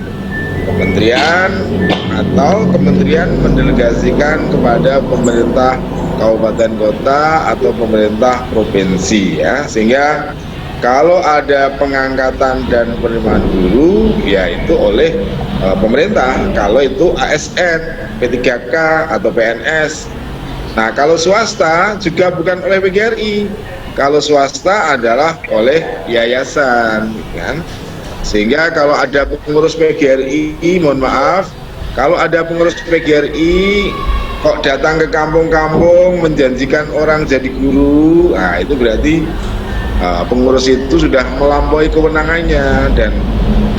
atau kementerian mendelegasikan kepada pemerintah kabupaten kota atau pemerintah provinsi ya, sehingga kalau ada pengangkatan dan penerimaan guru ya itu oleh pemerintah, kalau itu ASN, P3K atau PNS. Nah kalau swasta juga bukan oleh PGRI, kalau swasta adalah oleh yayasan kan. Sehingga kalau ada pengurus PGRI, mohon maaf, kalau ada pengurus PGRI kok datang ke kampung-kampung menjanjikan orang jadi guru, nah itu berarti pengurus itu sudah melampaui kewenangannya, dan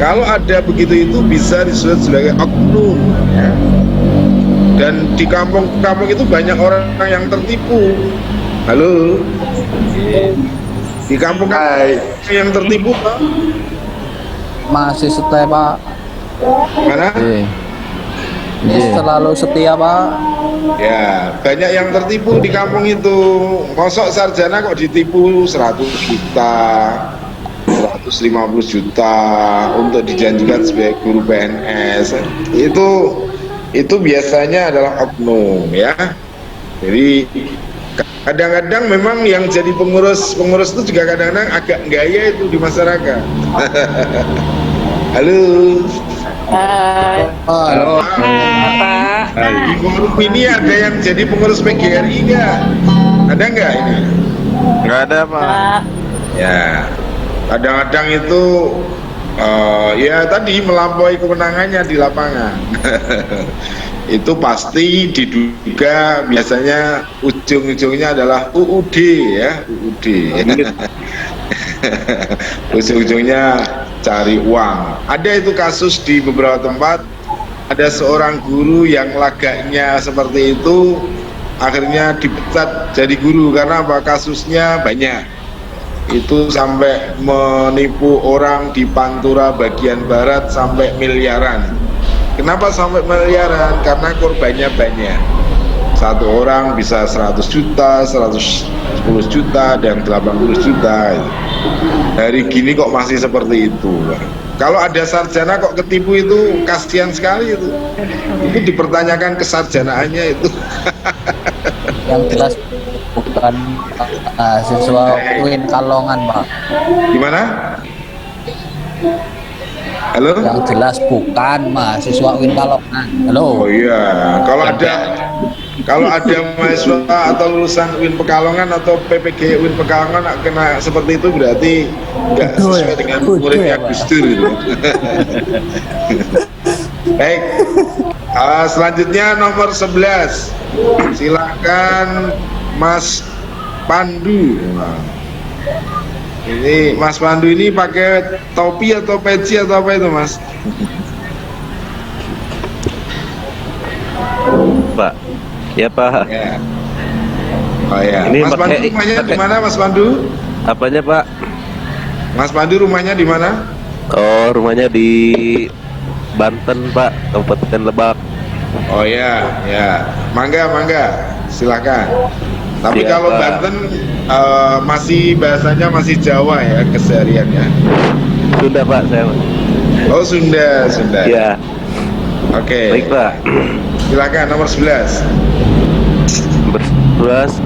kalau ada begitu itu bisa disebut sebagai oknum ya. Dan di kampung-kampung itu banyak orang yang tertipu. Halo, di kampung yang tertipu Pak? Masih setia Pak. Mana? Selalu setia Pak. Ya, banyak yang tertipu di kampung itu. Kosok sarjana kok ditipu 100 juta, 150 juta untuk dijanjikan sebagai guru PNS. Itu biasanya adalah oknum ya. Jadi kadang-kadang memang yang jadi pengurus itu juga kadang-kadang agak gaya itu di masyarakat. Halo. Halo. Di forum ini ada yang jadi pengurus PGRI nggak? Ada nggak ini? Nggak ada Pak. Ya, kadang-kadang itu ya tadi melampaui kewenangannya di lapangan. Itu pasti diduga biasanya ujung-ujungnya adalah UUD ya, UUD. Ujung-ujungnya cari uang. Ada itu kasus di beberapa tempat, ada seorang guru yang lagaknya seperti itu akhirnya dipecat jadi guru karena apa? Kasusnya banyak. Itu sampai menipu orang di Pantura bagian barat sampai miliaran. Kenapa sampai miliaran? Karena korbannya banyak. Satu orang bisa 100 juta, 110 juta, dan 80 juta. Hari gini kok masih seperti itu. Kalau ada sarjana kok ketipu itu kasihan sekali itu. Itu dipertanyakan kesarjanaannya itu. Yang jelas bukan siswa UIN Kalongan Pak. Gimana? Halo? Yang jelas bukan mahasiswa UIN Kalongan. Halo. Oh iya, kalau ada mahasiswa atau lulusan UIN Pekalongan atau PPG UIN Pekalongan kena seperti itu berarti nggak sesuai dengan muridnya Gus Dur gitu. Baik, selanjutnya nomor 11. Silakan Mas Pandu. Ini Mas Pandu ini pakai topi atau peci atau apa itu Mas? Ya Pak. Ya. Oh ya. Ini Mas Pandu rumahnya di mana, Mas Pandu? Apanya Pak? Mas Pandu rumahnya di mana? Oh, rumahnya di Banten Pak, Kabupaten Lebak. Oh ya, ya. Mangga, silakan. Tapi Siap, kalau Pak. Banten masih bahasanya masih Jawa ya kesehariannya. Sunda Pak saya. Oh Sunda. Ya. Oke. Baik Pak. Silakan nomor 11.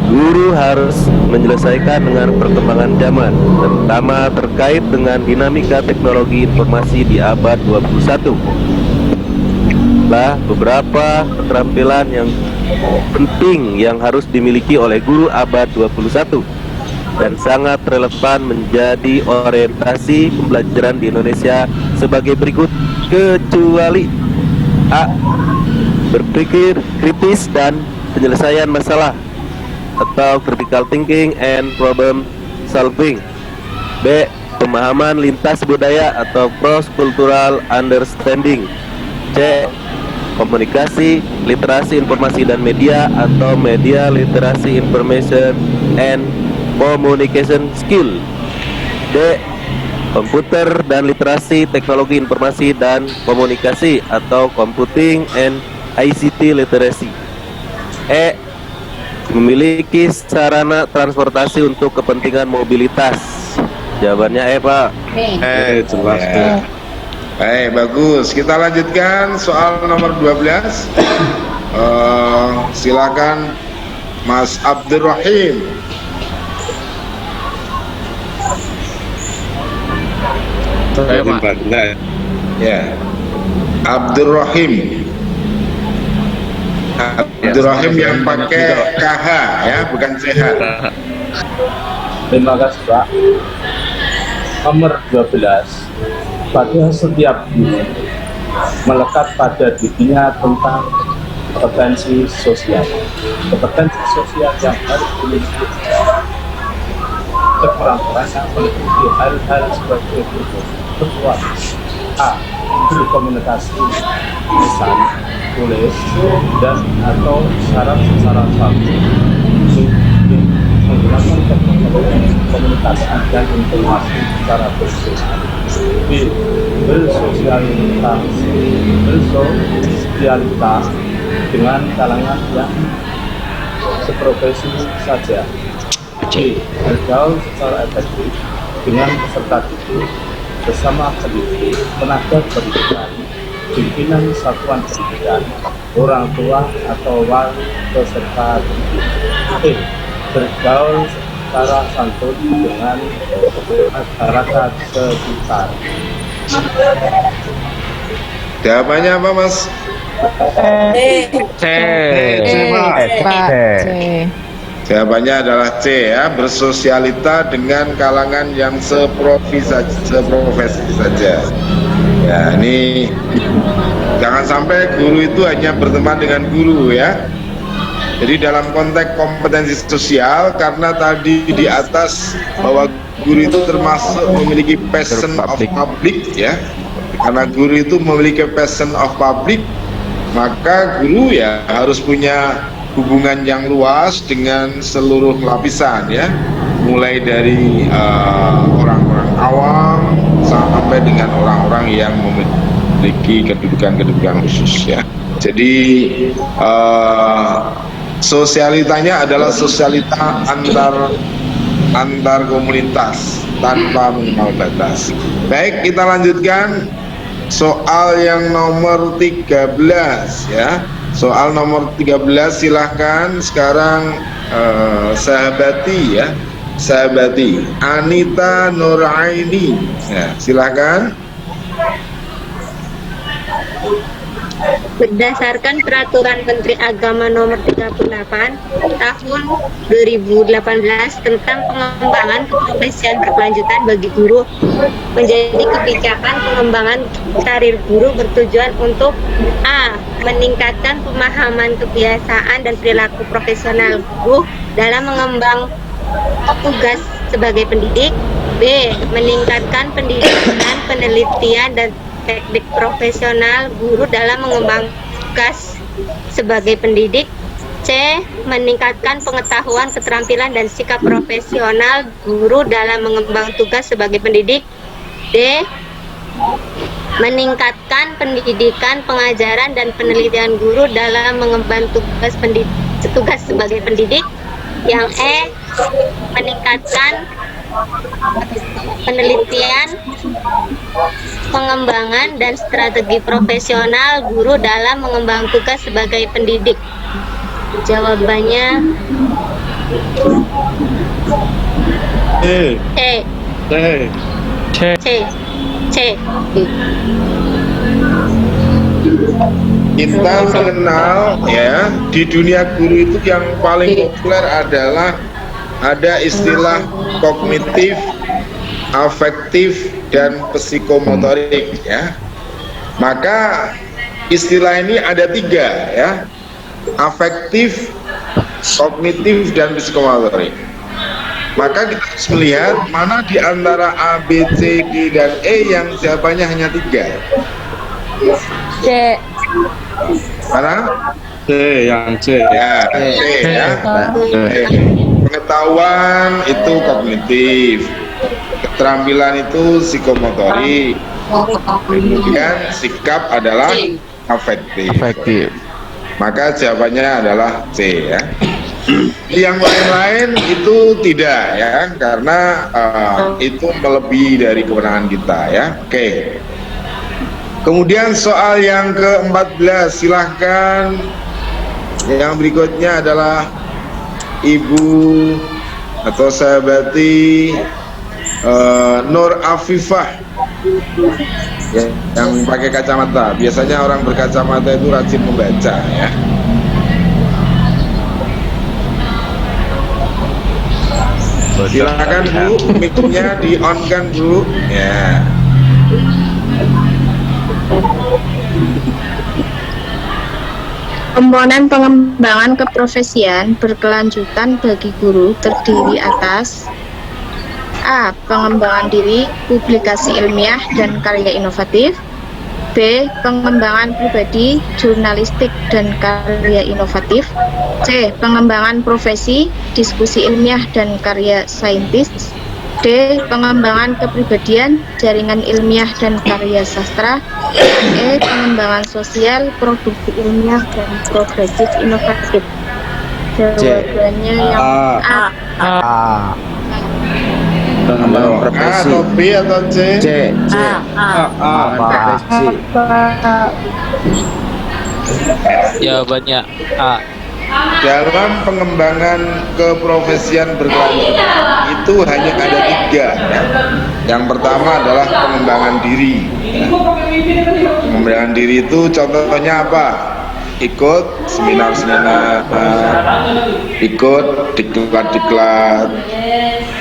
Guru harus menyelesaikan dengan perkembangan zaman, terutama terkait dengan dinamika teknologi informasi di abad 21. Beberapa keterampilan yang penting yang harus dimiliki oleh guru abad 21 dan sangat relevan menjadi orientasi pembelajaran di Indonesia sebagai berikut, kecuali A. Berpikir kritis dan penyelesaian masalah atau critical thinking and problem solving. B. Pemahaman lintas budaya atau cross cultural understanding. C. Komunikasi, literasi informasi dan media atau media literasi information and communication skill. D. Komputer dan literasi teknologi informasi dan komunikasi atau computing and ICT literacy. E. Memiliki sarana transportasi untuk kepentingan mobilitas. Jawabannya E Pak. Jelas ya. Bagus. Kita lanjutkan soal nomor 12. Silakan Mas Abdurrahim. Ya. Abdurrahim yang pakai KH ya, bukan CH. Terima kasih Pak. Nomor 12. Pada setiap guru melekat pada dirinya tentang kompetensi sosial. Kompetensi sosial yang harus dimiliki orang-orang yang meliputi hal-hal sebagai berikut. Kecuali A. Berkomunikasi, lisan, tulis, dan atau syarat secara satu menggunakan teknologi komunikasi dan informasi secara personal. B. Bersosialitas dengan kalangan yang seprofesi saja. C. Bergaul secara efektif dengan peserta didik bersama pendidik, tenaga pendidikan, pimpinan satuan pendidikan, orang tua atau wali peserta didik. E. Bergaul secara santun dengan masyarakat sekitar. Jawabannya apa Mas? C. Jawabannya adalah C ya, bersosialita dengan kalangan yang seprofesi saja. Ya, ini jangan sampai guru itu hanya berteman dengan guru ya. Jadi dalam konteks kompetensi sosial, karena tadi di atas bahwa guru itu termasuk memiliki passion of public ya. Karena guru itu memiliki passion of public, maka guru ya harus punya hubungan yang luas dengan seluruh lapisan ya, mulai dari orang-orang awam sampai dengan orang-orang yang memiliki kedudukan khusus ya. Jadi sosialitanya adalah sosialita antar komunitas tanpa mengenal batas. Baik, kita lanjutkan soal yang nomor 13 ya. Soal nomor 13 silahkan sekarang sahabati ya. Sahabati Anita Nuraini ya, silahkan. Berdasarkan Peraturan Menteri Agama Nomor 38 Tahun 2018 tentang pengembangan keprofesian berkelanjutan bagi guru, menjadi kebijakan pengembangan karir guru bertujuan untuk A. Meningkatkan pemahaman, kebiasaan, dan perilaku profesional guru dalam mengembang tugas sebagai pendidik. B. Meningkatkan pendidikan, penelitian, dan teknik profesional guru dalam mengembang tugas sebagai pendidik. C. Meningkatkan pengetahuan, keterampilan, dan sikap profesional guru dalam mengemban tugas sebagai pendidik. D. Meningkatkan pendidikan, pengajaran, dan penelitian guru dalam mengemban tugas sebagai pendidik. Yang E. Meningkatkan penelitian, pengembangan, dan strategi profesional guru dalam mengemban tugas sebagai pendidik. Jawabannya C. Kita mengenal ya, di dunia guru itu yang paling populer adalah ada istilah kognitif, afektif, dan psikomotorik ya. Maka istilah ini ada 3 ya, afektif, kognitif, dan psikomotorik. Maka kita harus melihat mana di antara A, B, C, D, dan E yang jawabannya hanya 3. C. Mana? C, yang C. Ya, C ya. Pengetahuan itu kognitif, keterampilan itu psikomotorik, kemudian sikap adalah afektif. Maka jawabannya adalah C ya. Yang lain-lain itu tidak ya, karena itu melebihi dari kewenangan kita ya. Oke. Kemudian soal yang ke-14, silahkan. Yang berikutnya adalah Ibu atau sahabati Nur Afifah ya, yang pakai kacamata. Biasanya orang berkacamata itu rajin membaca ya. Silakan Bu, mic-nya di-on-kan Bu. Ya. Komponen pengembangan keprofesian berkelanjutan bagi guru terdiri atas A. Pengembangan diri, publikasi ilmiah, dan karya inovatif. B. Pengembangan pribadi, jurnalistik, dan karya inovatif. C. Pengembangan profesi, diskusi ilmiah, dan karya saintis. D. Pengembangan kepribadian, jaringan ilmiah, dan karya sastra. E. Pengembangan sosial, produksi ilmiah, dan progresif inovatif. Jawabannya yang A. Pengembangan profesi. A atau B atau C? C. Profesi. Jawabannya A. Dalam pengembangan keprofesian berkelanjutan itu hanya ada 3 ya. Yang pertama adalah pengembangan diri ya. Pengembangan diri itu contohnya apa? Ikut seminar-seminar, ikut diklat-diklat,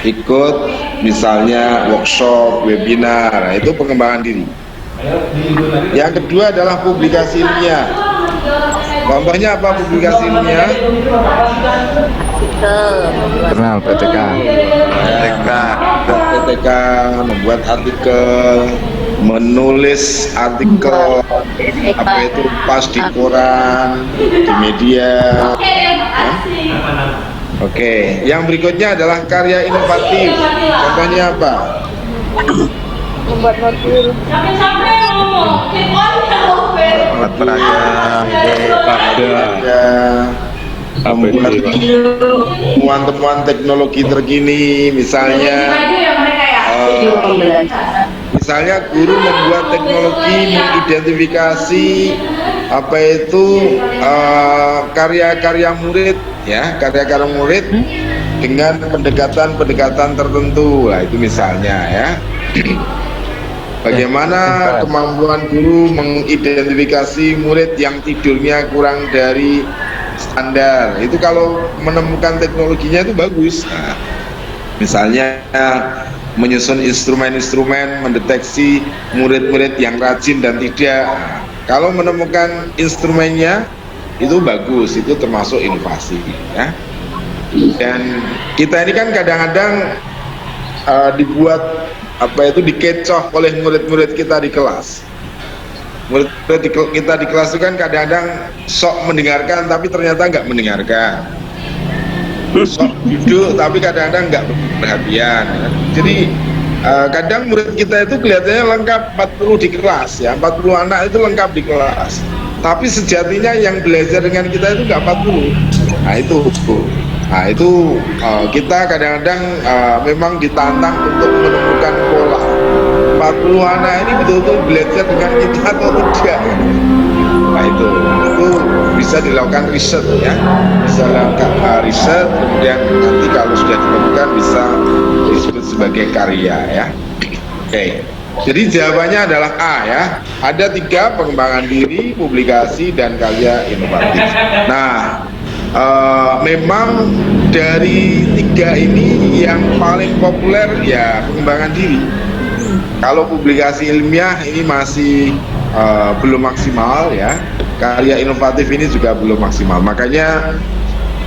ikut misalnya workshop, webinar. Nah, itu pengembangan diri. Yang kedua adalah publikasi ilmiah. Contohnya apa publikasi ilmiah? Jurnal PTK. PTK, membuat artikel, menulis artikel, apa itu pas di koran, di media. Oke, yang berikutnya adalah karya inovatif. Contohnya apa? Membuat notur. Membuat temuan-temuan teknologi terkini, misalnya guru membuat teknologi mengidentifikasi apa itu karya-karya murid ya, karya-karya murid dengan pendekatan tertentu. Nah, itu misalnya ya. Bagaimana kemampuan guru mengidentifikasi murid yang tidurnya kurang dari standar. Itu kalau menemukan teknologinya itu bagus. Nah, misalnya menyusun instrumen-instrumen mendeteksi murid-murid yang rajin dan tidak. Nah, kalau menemukan instrumennya itu bagus, itu termasuk inovasi ya. Dan kita ini kan kadang-kadang dibuat apa itu dikecoh oleh murid-murid kita di kelas. murid kita di kelas itu kan kadang-kadang sok mendengarkan tapi ternyata nggak mendengarkan, sok duduk tapi kadang-kadang nggak perhatian ya. Jadi kadang murid kita itu kelihatannya lengkap 40 di kelas ya, 40 anak itu lengkap di kelas, tapi sejatinya yang belajar dengan kita itu nggak 40. Nah itu kita kadang-kadang memang ditantang untuk menemukan pola 40 anak ini betul-betul belajar dengan kita atau tidak. Nah itu bisa dilakukan riset ya, bisa dilakukan riset, kemudian nanti kalau sudah ditemukan bisa disebut sebagai karya ya. Oke. Jadi jawabannya adalah A ya. Ada 3, pengembangan diri, publikasi, dan karya inovatif. Nah, memang dari 3 ini yang paling populer ya pengembangan diri. Kalau publikasi ilmiah ini masih belum maksimal ya. Karya inovatif ini juga belum maksimal. Makanya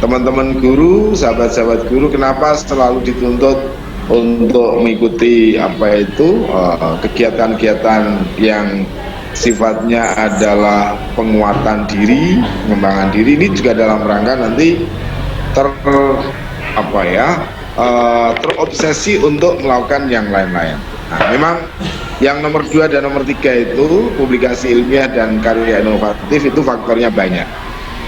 teman-teman guru, sahabat-sahabat guru, kenapa selalu dituntut untuk mengikuti kegiatan-kegiatan yang sifatnya adalah penguatan diri, pengembangan diri, ini juga dalam rangka nanti terobsesi untuk melakukan yang lain-lain. Nah, memang yang nomor 2 dan nomor 3 itu publikasi ilmiah dan karya inovatif itu faktornya banyak.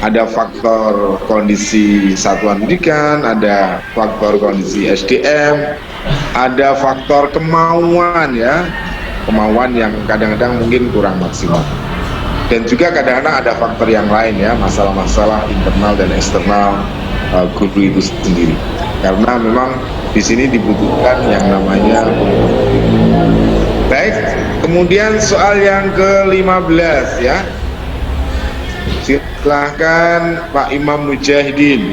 Ada faktor kondisi satuan pendidikan, ada faktor kondisi SDM, ada faktor kemauan ya, kemauan yang kadang-kadang mungkin kurang maksimal. Dan juga kadang-kadang ada faktor yang lain ya, masalah-masalah internal dan eksternal guru itu sendiri. Karena memang di sini dibutuhkan yang namanya. Baik, kemudian soal yang ke-15 ya. Silahkan Pak Imam Mujahidin.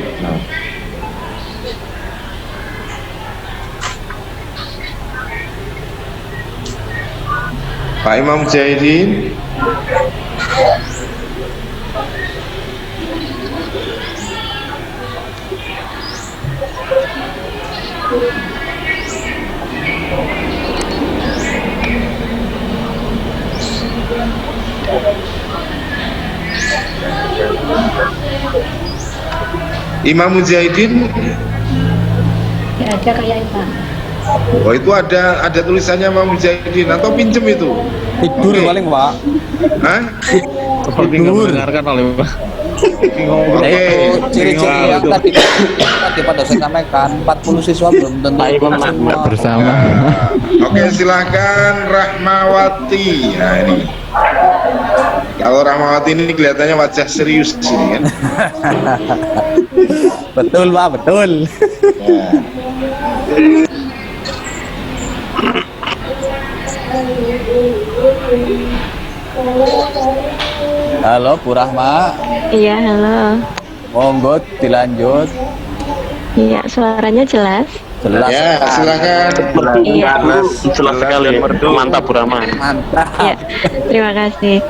Pak Imam Mujahidin. Imam Mujahidin Ya ada kayak Pak. Oh itu ada tulisannya Imam Mujahidin atau pinjem itu? Tidur paling Pak. Hah? Seperti nggak mendengarkan oleh Pak. Oke. Ciri-ciri yang tadi pada saya sampaikan 40 siswa belum tentu semua bersama. Oke, silahkan Rahmawati. Nah ini. Kalau Rahmawati ini kelihatannya wajah serius sini kan. Betul Pak, betul. Ya. Halo Bu Rahma. Iya, halo. Monggo dilanjut. Iya, suaranya jelas. Jelas. Ya, silakan. Iya. Jelas sekali. Mantap Bu Rahma. Mantap. Ya, terima kasih.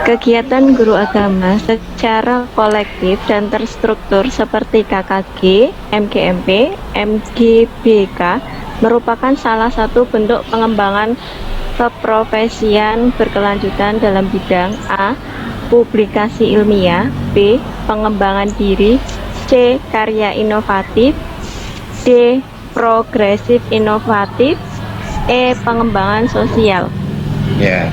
Kegiatan guru agama secara kolektif dan terstruktur seperti KKG, MGMP, MGBK merupakan salah satu bentuk pengembangan keprofesian berkelanjutan dalam bidang A. Publikasi ilmiah, B. Pengembangan diri, C. Karya inovatif, D. Progresif inovatif, E. Pengembangan sosial. Ya.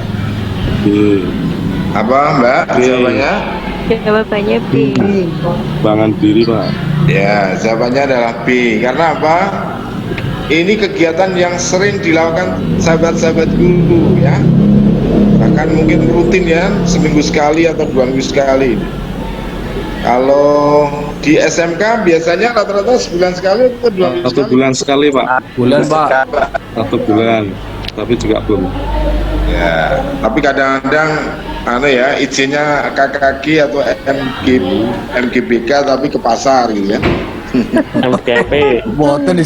Apa Mbak jawabannya? Jawabannya B. Pengembangan diri Pak. Ya, jawabannya adalah B. Karena apa? Ini kegiatan yang sering dilakukan sahabat-sahabat guru ya. Bahkan mungkin rutin ya, seminggu sekali atau 2 minggu sekali. Kalau di SMK biasanya rata-rata sebulan sekali atau 2 minggu sekali? 1 bulan sekali Pak. Bulan Pak. 1 bulan, tapi juga belum. Ya, tapi kadang-kadang izinnya KKG atau MGBK tapi ke pasar gitu ya. MGP. Boten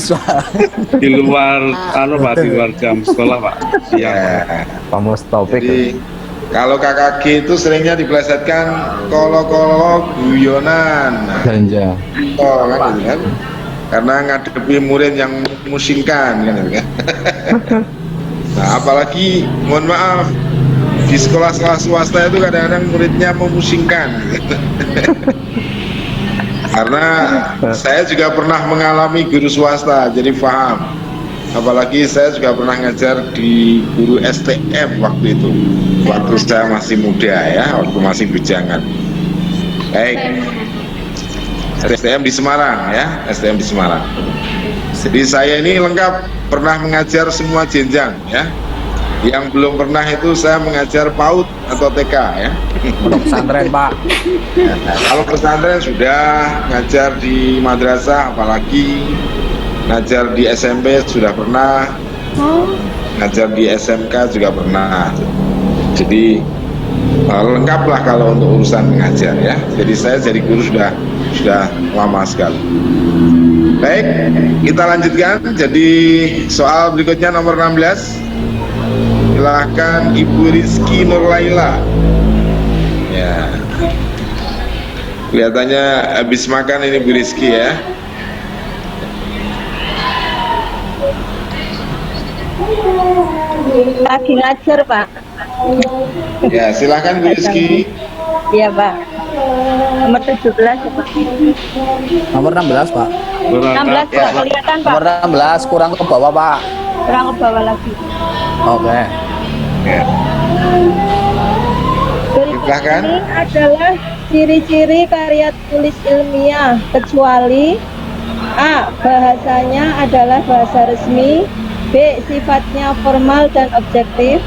Di luar Pak, di luar jam sekolah Pak. Iya. Pamus topik. Jadi kalau KKG itu seringnya dipelesetkan kolo-kolo guyonan. Ganja. Oh kan gitu kan. Karena ngadepi murid yang musingkan kan gitu kan. Nah, apalagi mohon maaf di sekolah-sekolah swasta itu kadang-kadang muridnya memusingkan gitu. Karena saya juga pernah mengalami guru swasta, jadi paham. Apalagi saya juga pernah ngajar di guru STM waktu itu, waktu saya masih muda ya, waktu masih bujangan. Baik, STM di Semarang ya, STM di Semarang. Jadi saya ini lengkap pernah mengajar semua jenjang ya. Yang belum pernah itu saya mengajar PAUD atau TK ya. Pesantren Pak. Nah, kalau pesantren sudah, ngajar di madrasah apalagi, ngajar di SMP sudah pernah, ngajar di SMK juga pernah. Jadi lengkap lah kalau untuk urusan mengajar ya. Jadi saya jadi guru sudah lama sekali. Baik, kita lanjutkan. Jadi soal berikutnya nomor 16. Silahkan Ibu Rizky Nurlaila. Ya, kelihatannya habis makan ini Bu Rizky ya. Lagi ngajar Pak. Ya, silahkan Bu Rizky. Iya Pak. Nomor 17 ya Pak. Nomor 16 Pak. 16 Pak, kelihatan Pak. Nomor 16 kurang ke bawah Pak. Kurang ke bawah lagi. Oke. Ya. Silahkan. Ini adalah ciri-ciri karya tulis ilmiah, kecuali A. Bahasanya adalah bahasa resmi, B. Sifatnya formal dan objektif,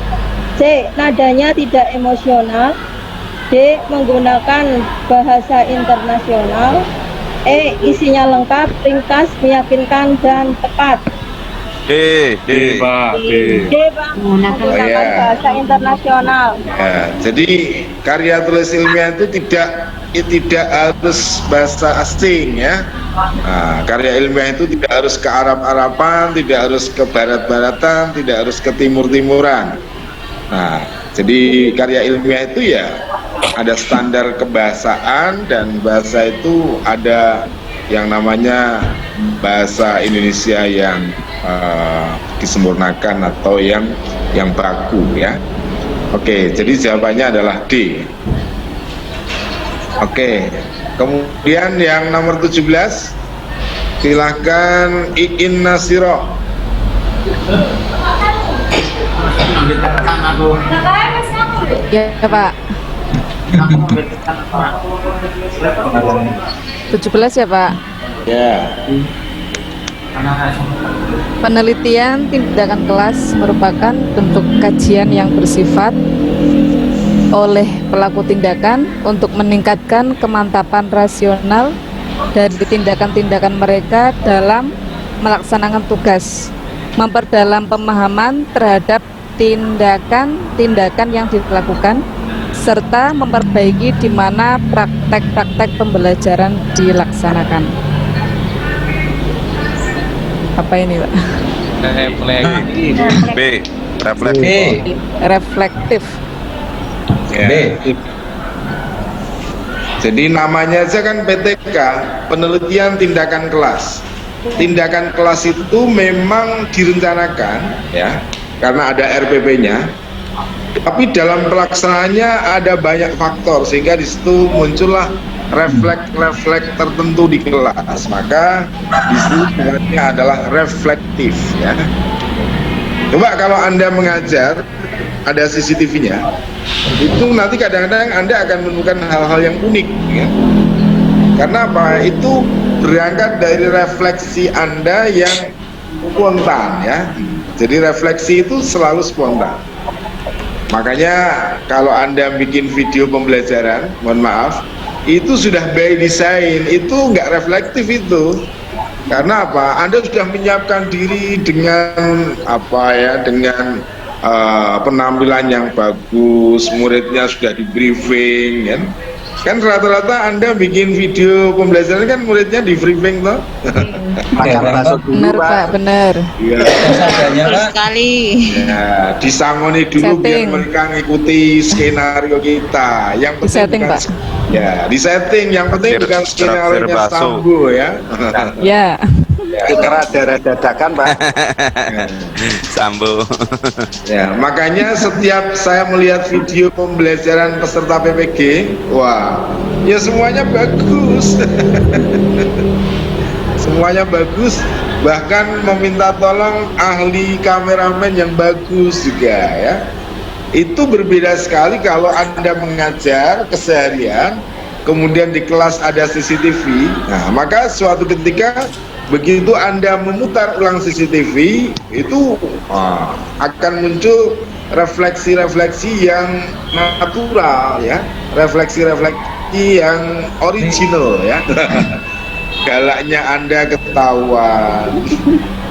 C. Nadanya tidak emosional, D. Menggunakan bahasa internasional, E. Isinya lengkap, ringkas, meyakinkan, dan tepat. D Pak. D Pak. Menggunakan bahasa internasional. Ya, jadi karya tulis ilmiah itu tidak harus bahasa asing ya. Nah, karya ilmiah itu tidak harus ke Arab-Araban, tidak harus ke Barat-Baratan, tidak harus ke Timur-Timuran. Nah, jadi karya ilmiah itu ya ada standar kebahasaan, dan bahasa itu ada yang namanya bahasa Indonesia yang disempurnakan atau yang baku ya. Oke, jadi jawabannya adalah D. Oke, kemudian yang nomor 17, silahkan Iin Nasiro. Ya Pak. 17 ya Pak. Ya. Penelitian tindakan kelas merupakan bentuk kajian yang bersifat oleh pelaku tindakan untuk meningkatkan kemantapan rasional dari tindakan-tindakan mereka dalam melaksanakan tugas, memperdalam pemahaman terhadap tindakan-tindakan yang dilakukan, serta memperbaiki di mana praktek-praktek pembelajaran dilaksanakan. Apa ini Pak? Reflektif. B. Reflektif. Reflektif. Ya. Jadi namanya aja kan PTK, penelitian tindakan kelas. Tindakan kelas itu memang direncanakan ya, karena ada RPP-nya. Tapi dalam pelaksanaannya ada banyak faktor, sehingga di situ muncullah refleks tertentu di kelas. Maka di situ sebenarnya adalah reflektif ya. Coba kalau Anda mengajar, ada CCTV-nya, itu nanti kadang-kadang Anda akan menemukan hal-hal yang unik ya. Karena apa? Itu berangkat dari refleksi Anda yang spontan ya. Jadi refleksi itu selalu spontan. Makanya kalau Anda bikin video pembelajaran, mohon maaf, itu sudah by design, itu nggak reflektif itu. Karena apa? Anda sudah menyiapkan diri dengan apa ya, dengan penampilan yang bagus, muridnya sudah di briefing kan rata-rata Anda bikin video pembelajaran kan muridnya di briefing toh. Benar Pak, benar. Iya. Sekali. Ya, disangoni dulu biar mereka ngikuti skenario kita. Yang penting Pak. Ya, di setting. Yang penting bukan skenario nya Sambo ya. Ya. Itu darah dadakan, Pak. Sambo. Ya, makanya setiap saya melihat video pembelajaran peserta PPG, wah, ya semuanya bagus. Semuanya bagus, bahkan meminta tolong ahli kameramen yang bagus juga ya. Itu berbeda sekali kalau Anda mengajar keseharian, kemudian di kelas ada CCTV. Nah, maka suatu ketika begitu Anda memutar ulang CCTV, itu akan muncul refleksi-refleksi yang natural ya, refleksi-refleksi yang original ya. Galaknya Anda ketahuan,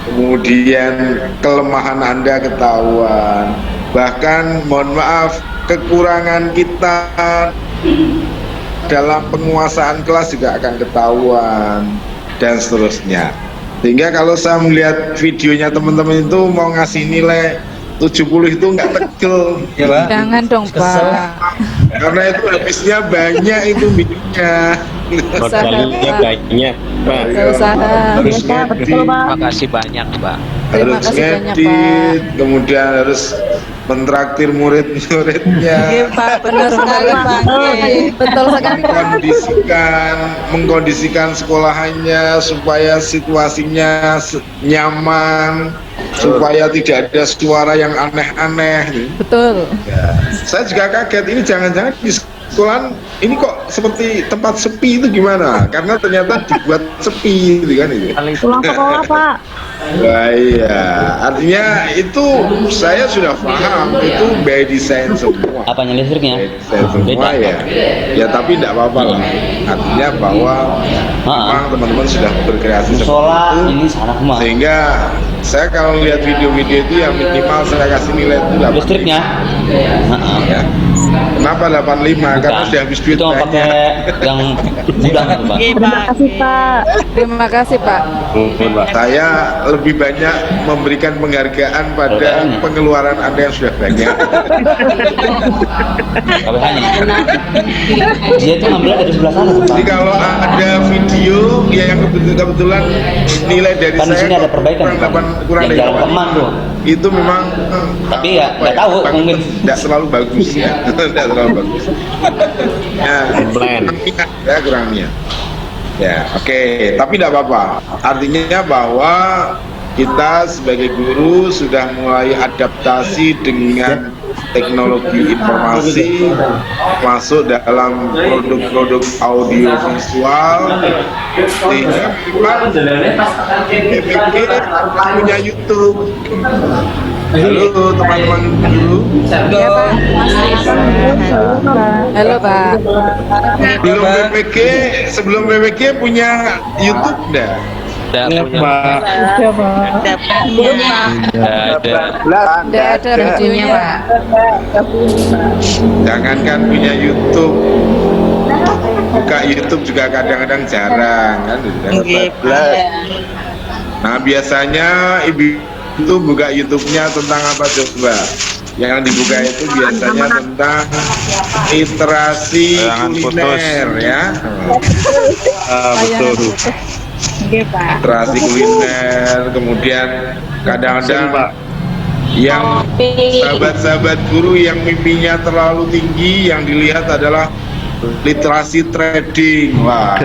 kemudian kelemahan Anda ketahuan, bahkan mohon maaf kekurangan kita dalam penguasaan kelas juga akan ketahuan dan seterusnya. Sehingga kalau saya melihat videonya teman-teman itu mau ngasih nilai 70 itu nggak tegel ya, Pak. Jangan dong, Pak. Karena itu habisnya banyak itu videonya. Modalnya banyak, Pak. Harus ngedit. Makasih banyak, Pak. Harus ngedit, kemudian harus mentraktir murid-muridnya. Iya, Pak, benar sekali, Pak. Betul sekali, Pak. Mengkondisikan sekolahannya supaya situasinya nyaman, supaya tidak ada suara yang aneh-aneh. Betul. Ya. Saya juga kaget, ini jangan-jangan di sekolahan ini kok seperti tempat sepi itu gimana? Karena ternyata dibuat sepi gitu kan itu. Pulang sekolah, Pak. Wah, iya, artinya itu saya sudah paham itu by design semua. Apanya listriknya? By design semua ya. Ya tapi tidak apa-apa lah. Artinya bahwa memang teman-teman sudah berkreasi seperti itu. Ini salah semua. Sehingga saya kalau lihat video-video itu yang minimal saya kasih nilai itu 85. Listriknya? Ya. Kenapa 85? Karena sudah habis duit itu pakai yang mudah itu, Pak. Terima kasih, Pak. Terima kasih, Pak. Saya lebih banyak memberikan penghargaan pada pengeluaran Anda yang sudah banyak. Dia itu ngambil dari sebelah sana, Pak. Jadi kalau ada video yang kebetulan nilai dari kan saya ada perbaikan, kurang dari jalan Kemang tuh. Itu memang tapi ya nggak tahu mungkin tidak terlalu bagus ya. Tidak terlalu bagus. Ya, kurangnya. Ya, oke. Tapi tidak apa-apa. Artinya bahwa kita sebagai guru sudah mulai adaptasi dengan teknologi informasi masuk dalam produk-produk audio visual, sehingga PPG punya YouTube. Halo teman-teman guru. Ya, Pak. Halo, Pak. Belum PPG, sebelum PPG punya YouTube enggak? Tidak punya, Tidak ada videonya, Pak. Jangankan punya YouTube, buka YouTube juga kadang-kadang jarang kan. Nah biasanya ibu itu buka YouTube-nya tentang apa coba? Yang dibuka itu biasanya tentang literasi kuliner ya. Betul. Literasi kuliner, kemudian kadang-kadang yang sahabat-sahabat guru yang mimpinya terlalu tinggi, yang dilihat adalah literasi trading. Wah,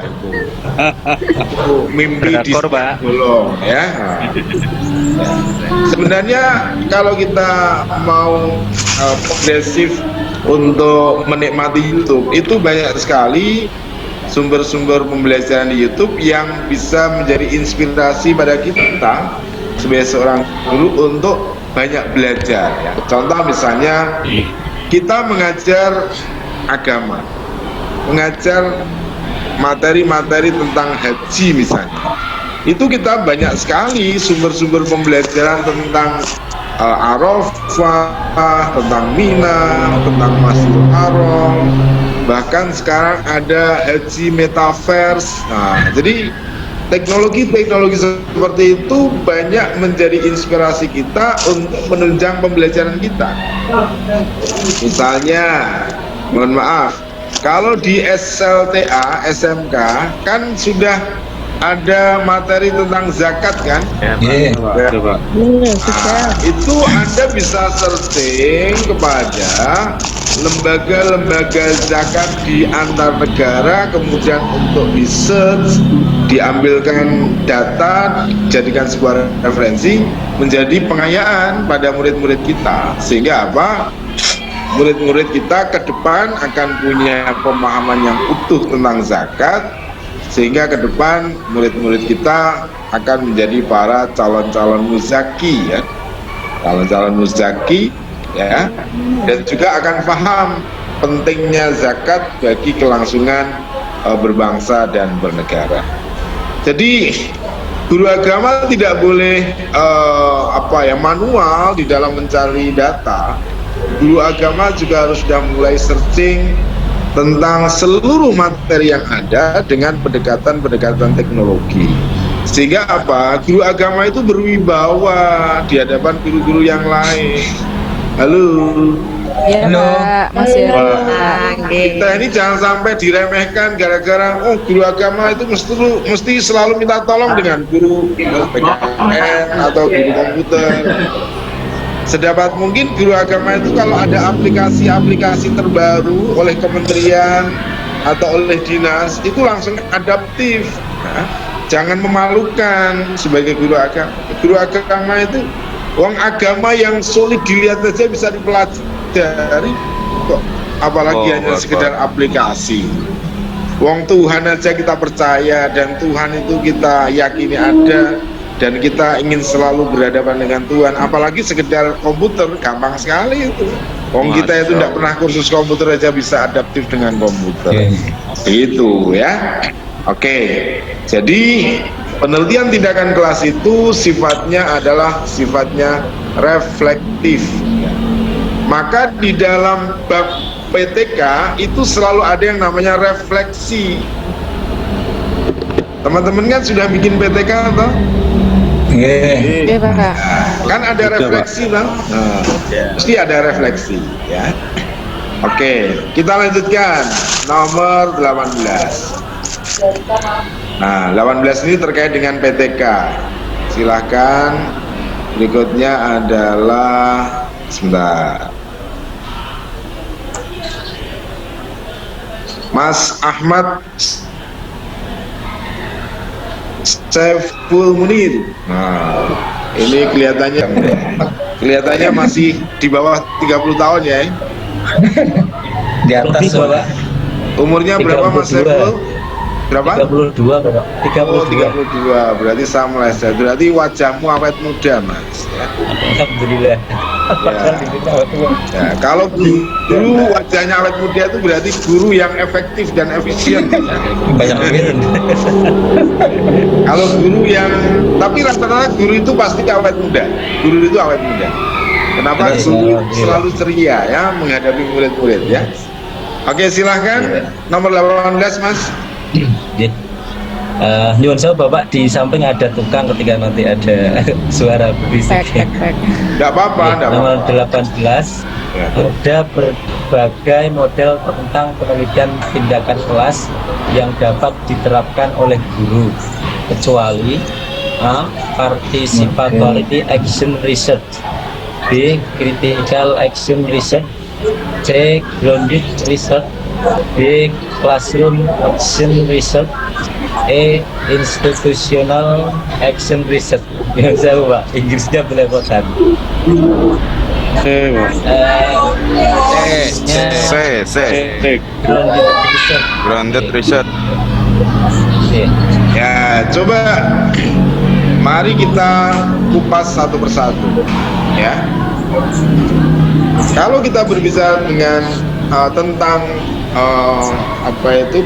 mimpi di bolong ya. Sebenarnya kalau kita mau progresif untuk menikmati YouTube, itu banyak sekali sumber-sumber pembelajaran di YouTube yang bisa menjadi inspirasi pada kita sebagai seorang guru untuk banyak belajar ya. Contoh misalnya kita mengajar agama, mengajar materi-materi tentang haji misalnya, itu kita banyak sekali sumber-sumber pembelajaran tentang Arafah, tentang Mina, tentang Masjidil Haram, bahkan sekarang ada haji metaverse. Nah, jadi teknologi-teknologi seperti itu banyak menjadi inspirasi kita untuk menunjang pembelajaran kita. Misalnya, mohon maaf, kalau di SLTA, SMK kan sudah ada materi tentang zakat kan? Iya. Itu Anda bisa searching kepada lembaga-lembaga zakat di antar negara, kemudian untuk di search, diambilkan data, jadikan sebuah referensi, menjadi pengayaan pada murid-murid kita. Sehingga apa? Murid-murid kita ke depan akan punya pemahaman yang utuh tentang zakat, sehingga ke depan murid-murid kita akan menjadi para calon-calon muzaki, ya, calon-calon muzaki, ya, dan juga akan paham pentingnya zakat bagi kelangsungan berbangsa dan bernegara. Jadi guru agama tidak boleh manual di dalam mencari data. Guru agama juga harus sudah mulai searching tentang seluruh materi yang ada dengan pendekatan-pendekatan teknologi. Sehingga apa? Guru agama itu berwibawa di hadapan guru-guru yang lain. Halo. Ya, Pak. Masih Kita ini jangan sampai diremehkan gara-gara guru agama itu mesti selalu minta tolong dengan guru PKN atau guru komputer. Sedapat mungkin guru agama itu kalau ada aplikasi-aplikasi terbaru oleh kementerian atau oleh dinas itu langsung adaptif. Nah, jangan memalukan sebagai guru agama. Guru agama itu wong agama yang solid dilihat saja bisa dipelajari kok, apalagi hanya sekedar aplikasi. Wong Tuhan aja kita percaya dan Tuhan itu kita yakini ada, dan kita ingin selalu berhadapan dengan Tuhan, apalagi sekedar komputer, gampang sekali itu. Wong kita itu tidak pernah kursus komputer aja bisa adaptif dengan komputer. Itu ya. Oke. Jadi penelitian tindakan kelas itu sifatnya adalah sifatnya reflektif. Maka di dalam bab PTK itu selalu ada yang namanya refleksi. Teman-teman kan sudah bikin PTK atau? Iya, Pak. Kan ada refleksi, Bang. Nah, mesti ada refleksi, ya. Oke, kita lanjutkan nomor 18. Nah, 18 ini terkait dengan PTK. Silahkan. Berikutnya adalah sebentar. Mas Ahmad Saiful Munir. Nah, ini kelihatannya masih di bawah 30 tahun ya. Di atas, Pak. Umurnya berapa Mas Saiful? Berapa? 32, Pak. 32. Berarti sama lah. Berarti wajahmu awet muda, Mas. Ya. Alhamdulillah. Ya, kalau guru wajahnya awet muda itu berarti guru yang efektif dan efisien. Banyak minum. Kalau guru yang, tapi rata-rata guru itu pasti awet muda. Guru itu awet muda. Kenapa? Guru selalu ceria ya menghadapi murid-murid ya. Oke, silahkan nomor 18, Mas. Nyuwun sewu Bapak, di samping ada tukang ketika nanti ada suara berisik. Tidak apa-apa. Nomor 18 ada berbagai model tentang penelitian tindakan kelas yang dapat diterapkan oleh guru, kecuali A. Participatory action research, B. Critical action research, C. Grounded research, D. Classroom action research, E. Institutional action research. Yang saya Pak, Inggrisnya belepotan. Grounded research. Ya, coba mari kita kupas satu persatu ya. Kalau kita berbicara dengan tentang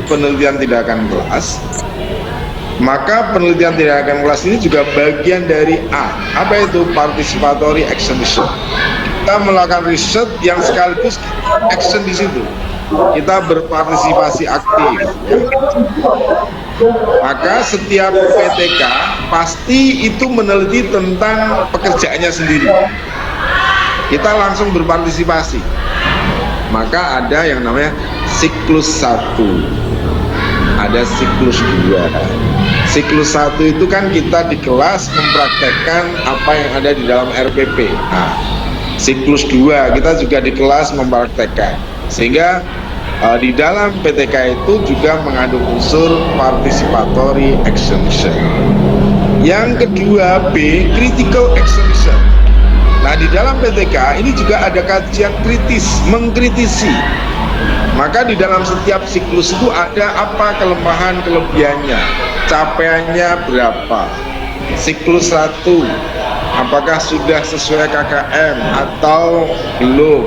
penelitian tindakan kelas, maka penelitian tindakan kelas ini juga bagian dari A. Apa itu? Participatory action research. Kita melakukan riset yang sekaligus action di situ. Kita berpartisipasi aktif. Maka setiap PTK pasti itu meneliti tentang pekerjaannya sendiri. Kita langsung berpartisipasi. Maka ada yang namanya siklus 1, ada siklus 2, Siklus 1 itu kan kita di kelas mempraktekkan apa yang ada di dalam RPP. Nah, siklus 2 kita juga di kelas mempraktekkan. Sehingga di dalam PTK itu juga mengandung unsur participatory extension. Yang kedua B, critical extension. Nah, di dalam PTK ini juga ada kajian kritis, mengkritisi. Maka di dalam setiap siklus itu ada apa kelemahan kelebihannya, capaiannya berapa. Siklus 1 apakah sudah sesuai KKM atau belum,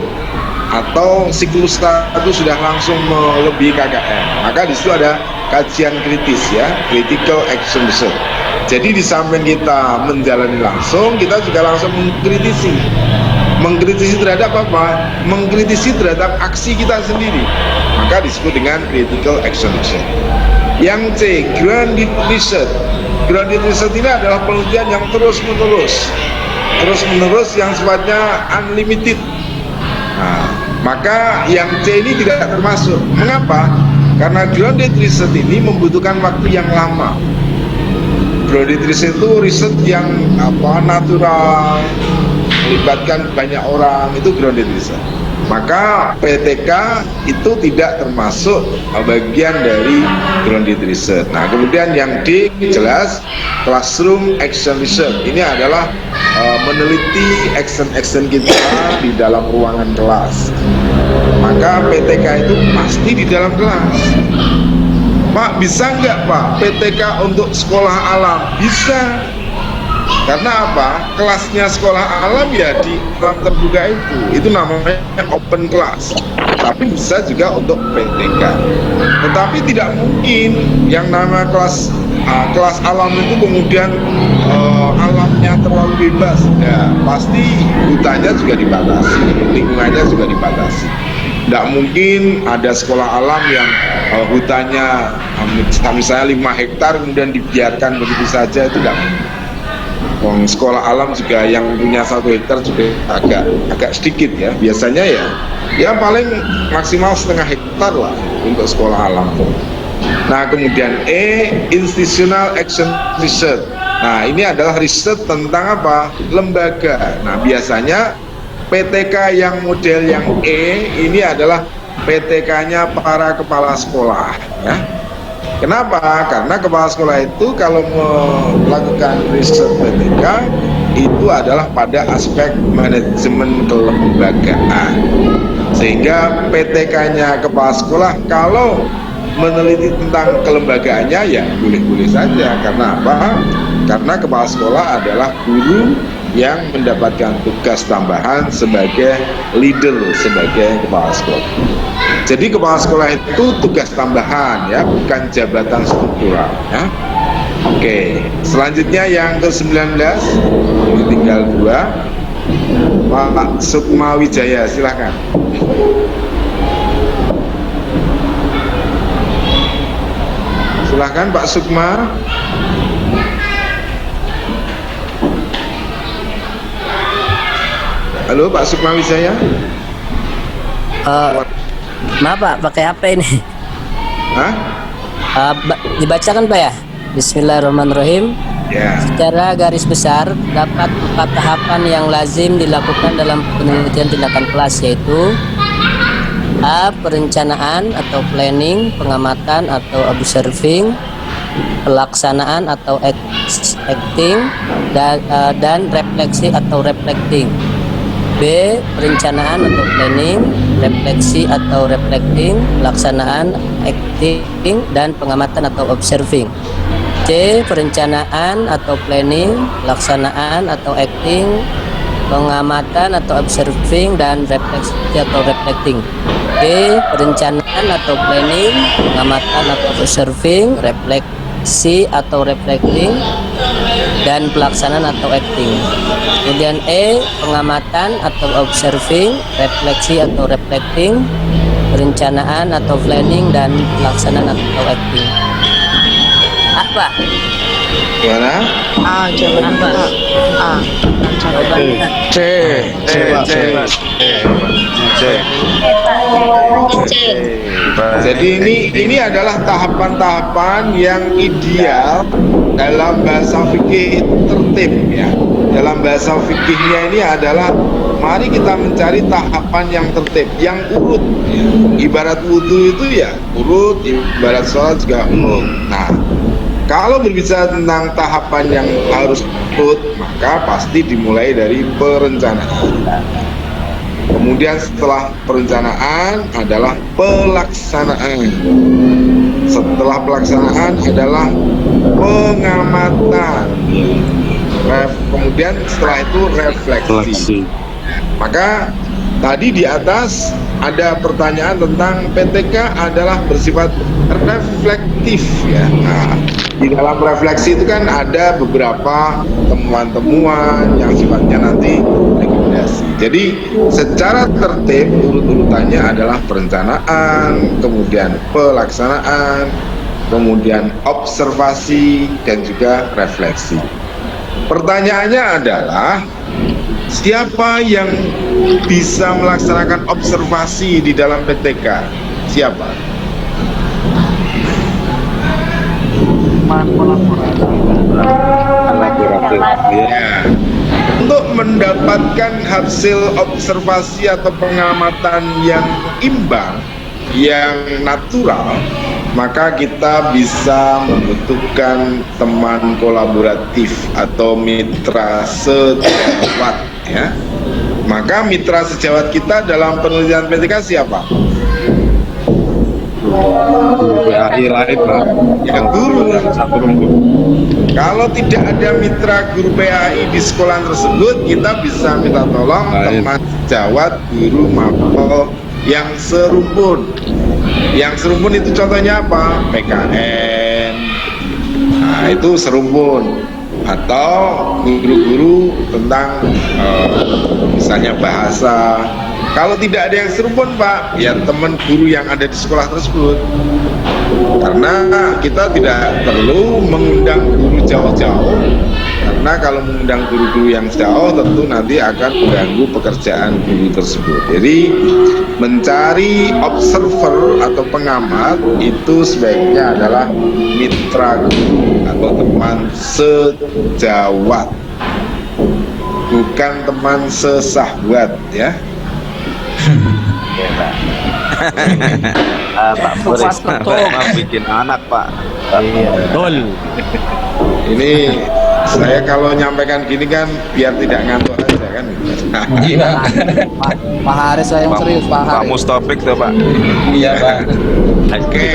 atau siklus 1 sudah langsung melebihi KKM. Maka di situ ada kajian kritis ya, critical extension. Jadi di samping kita menjalani langsung, kita juga langsung mengkritisi. Mengkritisi terhadap apa? Mengkritisi terhadap aksi kita sendiri. Maka disebut dengan critical extension. Yang C, grounded research. Grounded research ini adalah penelitian yang terus-menerus. Terus-menerus yang sifatnya unlimited. Nah, maka yang C ini tidak termasuk. Mengapa? Karena grounded research ini membutuhkan waktu yang lama. Grounded research itu riset yang natural, melibatkan banyak orang, itu grounded research. Maka PTK itu tidak termasuk bagian dari grounded research. Nah, kemudian yang D jelas classroom action research. Ini adalah meneliti action-action kita di dalam ruangan kelas. Maka PTK itu pasti di dalam kelas. Pak, bisa nggak Pak PTK untuk sekolah alam? Bisa. Karena apa? Kelasnya sekolah alam ya di alam terbuka itu namanya open class. Tapi bisa juga untuk PTK. Tetapi tidak mungkin yang nama kelas alam itu kemudian alamnya terlalu bebas. Ya, pasti hutannya juga dibatasi, lingkungannya juga dibatasi. Tidak mungkin ada sekolah alam yang hutannya misalnya 5 hektar kemudian dibiarkan begitu saja, itu tidak mungkin. Sekolah alam juga yang punya 1 hektar juga agak sedikit ya. Biasanya ya paling maksimal setengah hektar lah untuk sekolah alam. Nah, kemudian E, institutional action research. Nah, ini adalah riset tentang apa? Lembaga. Nah, biasanya PTK yang model yang E ini adalah PTK-nya para kepala sekolah ya. Kenapa? Karena kepala sekolah itu kalau melakukan riset PTK itu adalah pada aspek manajemen kelembagaan. Sehingga PTK-nya kepala sekolah kalau meneliti tentang kelembagaannya ya boleh-boleh saja. Karena apa? Karena kepala sekolah adalah guru yang mendapatkan tugas tambahan sebagai leader, sebagai kepala sekolah. Jadi kepala sekolah itu tugas tambahan ya, bukan jabatan struktural ya. Oke, selanjutnya yang ke-19, ini tinggal 2. Pak Sukma Wijaya, silahkan. Silahkan Pak Sukma. Halo Pak Sukma Wijaya. Maaf Pak, pakai HP ini. Hah? Dibacakan Pak ya? Bismillahirrahmanirrahim. Ya. Secara garis besar, dapat 4 tahapan yang lazim dilakukan dalam penelitian tindakan kelas, yaitu A. Perencanaan atau planning, pengamatan atau observing, pelaksanaan atau acting, dan refleksi atau reflecting. B. Perencanaan atau planning, refleksi atau reflecting, pelaksanaan, acting, dan pengamatan atau observing. C. Perencanaan atau planning, pelaksanaan atau acting, pengamatan atau observing, dan refleksi atau reflecting. D. Perencanaan atau planning, pengamatan atau observing, refleksi atau reflecting, dan pelaksanaan atau acting. Kemudian E. Pengamatan atau observing, refleksi atau reflecting, perencanaan atau planning, dan pelaksanaan atau acting. Apa? Gimana? A, jawaban A. C. Jadi ini adalah tahapan-tahapan yang ideal dalam bahasa fikih tertib ya. Dalam bahasa fikihnya ini adalah mari kita mencari tahapan yang tertib, yang urut. Ya. Ibarat wudhu itu ya urut, ibarat sholat juga urut. Nah, kalau berbicara tentang tahapan yang harus urut, maka pasti dimulai dari perencanaan. Kemudian setelah perencanaan adalah pelaksanaan. Setelah pelaksanaan adalah pengamatan. Kemudian setelah itu refleksi. Maka tadi di atas ada pertanyaan tentang PTK adalah bersifat reflektif ya. Nah, di dalam refleksi itu kan ada beberapa temuan-temuan yang sifatnya nanti rekomendasi. Jadi secara tertib urut-urutannya adalah perencanaan, kemudian pelaksanaan, kemudian observasi dan juga refleksi. Pertanyaannya adalah siapa yang bisa melaksanakan observasi di dalam PTK? Siapa? Ya. Untuk mendapatkan hasil observasi atau pengamatan yang imbang, yang natural, maka kita bisa membutuhkan teman kolaboratif atau mitra sejawat ya. Maka mitra sejawat kita dalam penelitian PTK siapa? PAI lain Pak. Yang guru. Kalau tidak ada mitra guru PAI di sekolah tersebut, kita bisa minta tolong teman sejawat guru mapel yang serumpun. Yang serumpun itu contohnya apa? PKN. Nah, itu serumpun. Atau guru-guru tentang misalnya bahasa. Kalau tidak ada yang serumpun Pak, ya teman guru yang ada di sekolah tersebut. Karena kita tidak perlu mengundang guru jauh-jauh. Karena kalau mengundang guru-guru yang jauh tentu nanti akan mengganggu pekerjaan guru tersebut. Jadi mencari observer atau pengamat itu sebaiknya adalah mitra guru atau teman sejawat, bukan teman sesahwat ya. Pak Boris bikin anak Pak. Betul. Ini saya kalau nyampaikan gini kan biar tidak ngantuk aja kan. Iya. Pak Haris saya yang serius Pak Haris. Pak Mustopik tuh Pak. Iya Pak. Oke.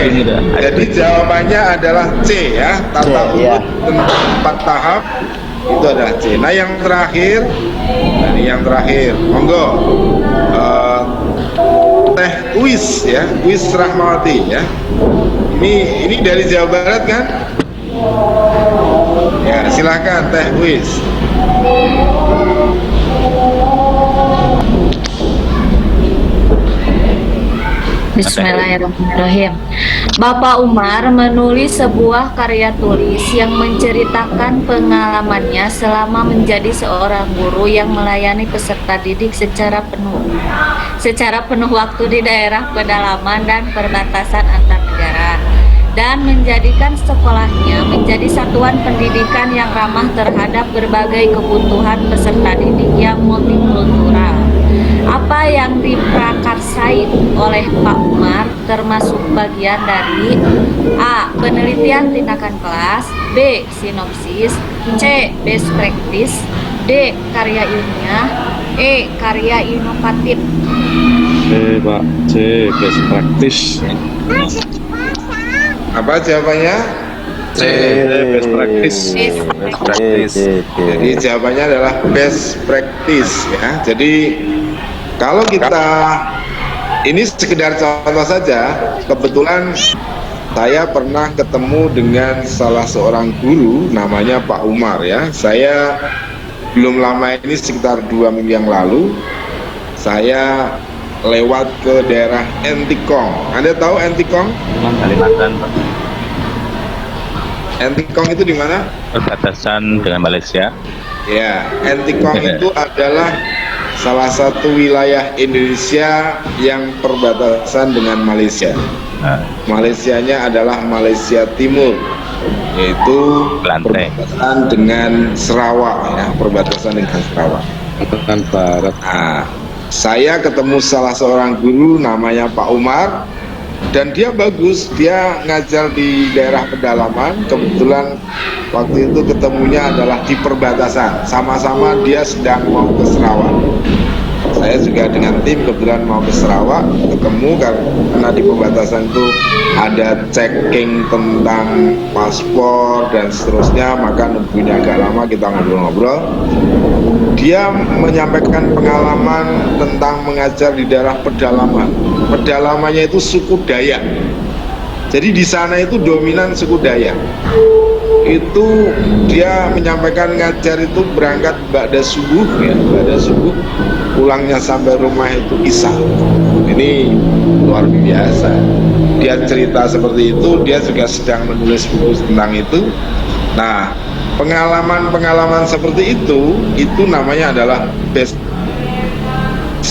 Jadi jawabannya adalah C ya. Tata urut tentang 4 tahap itu adalah C. Nah yang terakhir, monggo Teh Uis ya, Uis Rahmawati ya. Ini dari Jawa Barat kan? Ya silakan Teh Uis. Bismillahirrahmanirrahim. Bapak Umar menulis sebuah karya tulis yang menceritakan pengalamannya selama menjadi seorang guru yang melayani peserta didik secara penuh waktu di daerah pedalaman dan perbatasan antar negara, dan menjadikan sekolahnya menjadi satuan pendidikan yang ramah terhadap berbagai kebutuhan peserta didik yang multikultural. Apa yang diprakarsai oleh Pak Umar termasuk bagian dari A. Penelitian tindakan kelas, B. Sinopsis, C. Best practice, D. Karya ilmiah, E. Karya inovatif. C Pak, C best practice. Apa jawabannya? C best practice. Best practice. Jadi jawabannya adalah best practice ya. Jadi kalau kita ini sekedar contoh saja, kebetulan saya pernah ketemu dengan salah seorang guru namanya Pak Umar ya. Saya belum lama ini sekitar 2 minggu yang lalu saya lewat ke daerah Entikong. Anda tahu Entikong? Kalimantan Pak. Entikong itu di mana? Perbatasan dengan Malaysia. Ya, Entikong itu adalah salah satu wilayah Indonesia yang perbatasan dengan Malaysia. Malaysianya adalah Malaysia Timur, yaitu perbatasan dengan Sarawak, ya, perbatasan dengan Sarawak. Perbatasan Barat. Nah, saya ketemu salah seorang guru namanya Pak Umar. Dan dia bagus, dia ngajar di daerah pedalaman. Kebetulan waktu itu ketemunya adalah di perbatasan. Sama-sama dia sedang mau ke Sarawak. Saya juga dengan tim kebetulan mau ke Sarawak, ketemu karena di perbatasan itu ada checking tentang paspor dan seterusnya, maka nunggunya agak lama, kita ngobrol-ngobrol. Dia menyampaikan pengalaman tentang mengajar di daerah pedalaman. Pedalamannya itu suku Dayak. Jadi di sana itu dominan suku Dayak. Itu dia menyampaikan ngajar itu berangkat ba'da subuh, ya, ba'da subuh, pulangnya sampai rumah itu isya. Ini luar biasa. Dia cerita seperti itu, dia juga sedang menulis buku tentang itu. Nah, pengalaman-pengalaman seperti itu namanya adalah best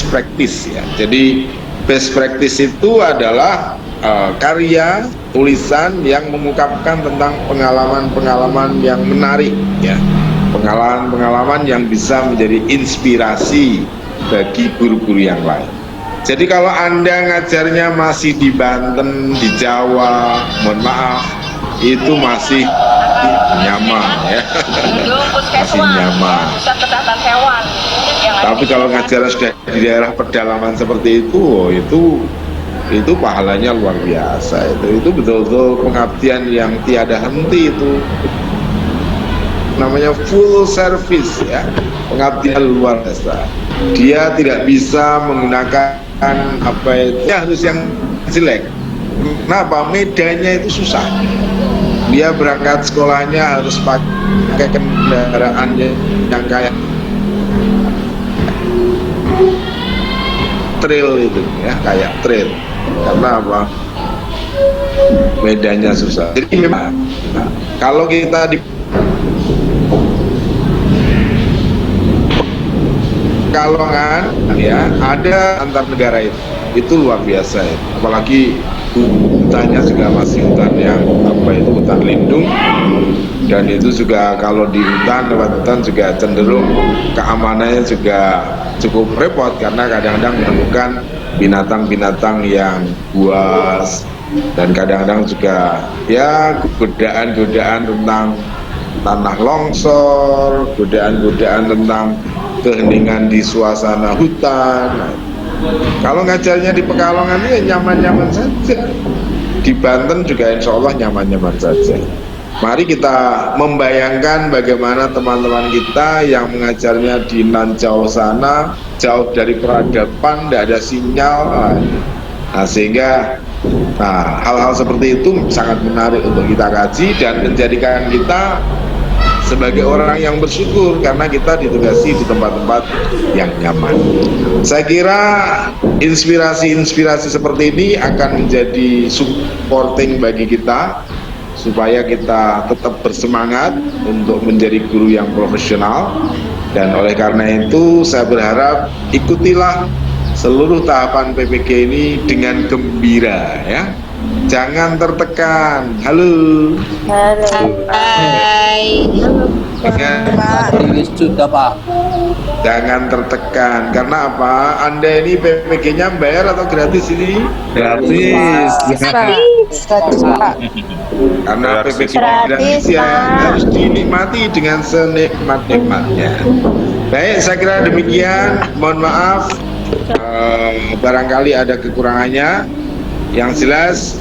practice, ya. Jadi best practice itu adalah karya tulisan yang mengungkapkan tentang pengalaman-pengalaman yang menarik, ya, pengalaman-pengalaman yang bisa menjadi inspirasi bagi guru-guru yang lain. Jadi kalau Anda ngajarnya masih di Banten, di Jawa, mohon maaf, itu masih nyaman, ya, masih nyaman. Tapi kalau ngajar sudah di daerah pedalaman seperti itu, oh, itu pahalanya luar biasa. Itu betul-betul pengabdian yang tiada henti, itu namanya full service, ya, pengabdian luar biasa. Dia tidak bisa menggunakan apa itu, ya, harus yang jelek. Kenapa? Medannya itu susah. Dia berangkat sekolahnya harus pakai kendaraannya yang kayak trail itu, ya, kayak trail. Karena apa? Medannya susah. Jadi memang kalau kita di Pekalongan, ya, ada antar negara itu luar biasa, ya. Apalagi hutannya juga masih hutan yang apa itu, hutan lindung, dan itu juga kalau di hutan, lewat hutan juga cenderung keamanannya juga cukup repot karena kadang-kadang menemukan binatang-binatang yang buas, dan kadang-kadang juga, ya, godaan-godaan tentang tanah longsor, godaan-godaan tentang keheningan di suasana hutan. Kalau ngajarnya di Pekalongan ya nyaman-nyaman saja. Di Banten juga insya Allah nyaman-nyaman saja. Mari kita membayangkan bagaimana teman-teman kita yang mengajarnya di nan jauh sana, jauh dari peradaban, tidak ada sinyal. Nah, sehingga hal-hal seperti itu sangat menarik untuk kita kaji dan menjadikan kita sebagai orang yang bersyukur karena kita ditugasi di tempat-tempat yang nyaman. Saya kira inspirasi-inspirasi seperti ini akan menjadi supporting bagi kita supaya kita tetap bersemangat untuk menjadi guru yang profesional. Dan oleh karena itu saya berharap ikutilah seluruh tahapan PPG ini dengan gembira, ya. Jangan tertekan. Halo. Hai. Sudah, Pak. Jangan tertekan. Karena apa? Anda ini PPG-nya bayar atau gratis ini? Gratis. Gratis, Pak. Karena PPG-nya gratis, ya, harus dinikmati dengan senikmat-nikmatnya. Baik, saya kira demikian. Mohon maaf barangkali ada kekurangannya. Yang jelas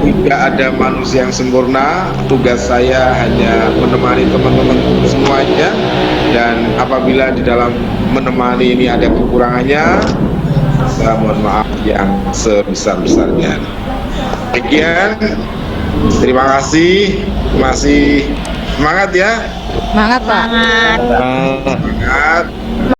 tidak ada manusia yang sempurna. Tugas saya hanya menemani teman-teman semuanya, dan apabila di dalam menemani ini ada kekurangannya, saya mohon maaf yang sebesar-besarnya. Demikian, terima kasih, masih semangat, ya. Semangat, Pak. Semangat.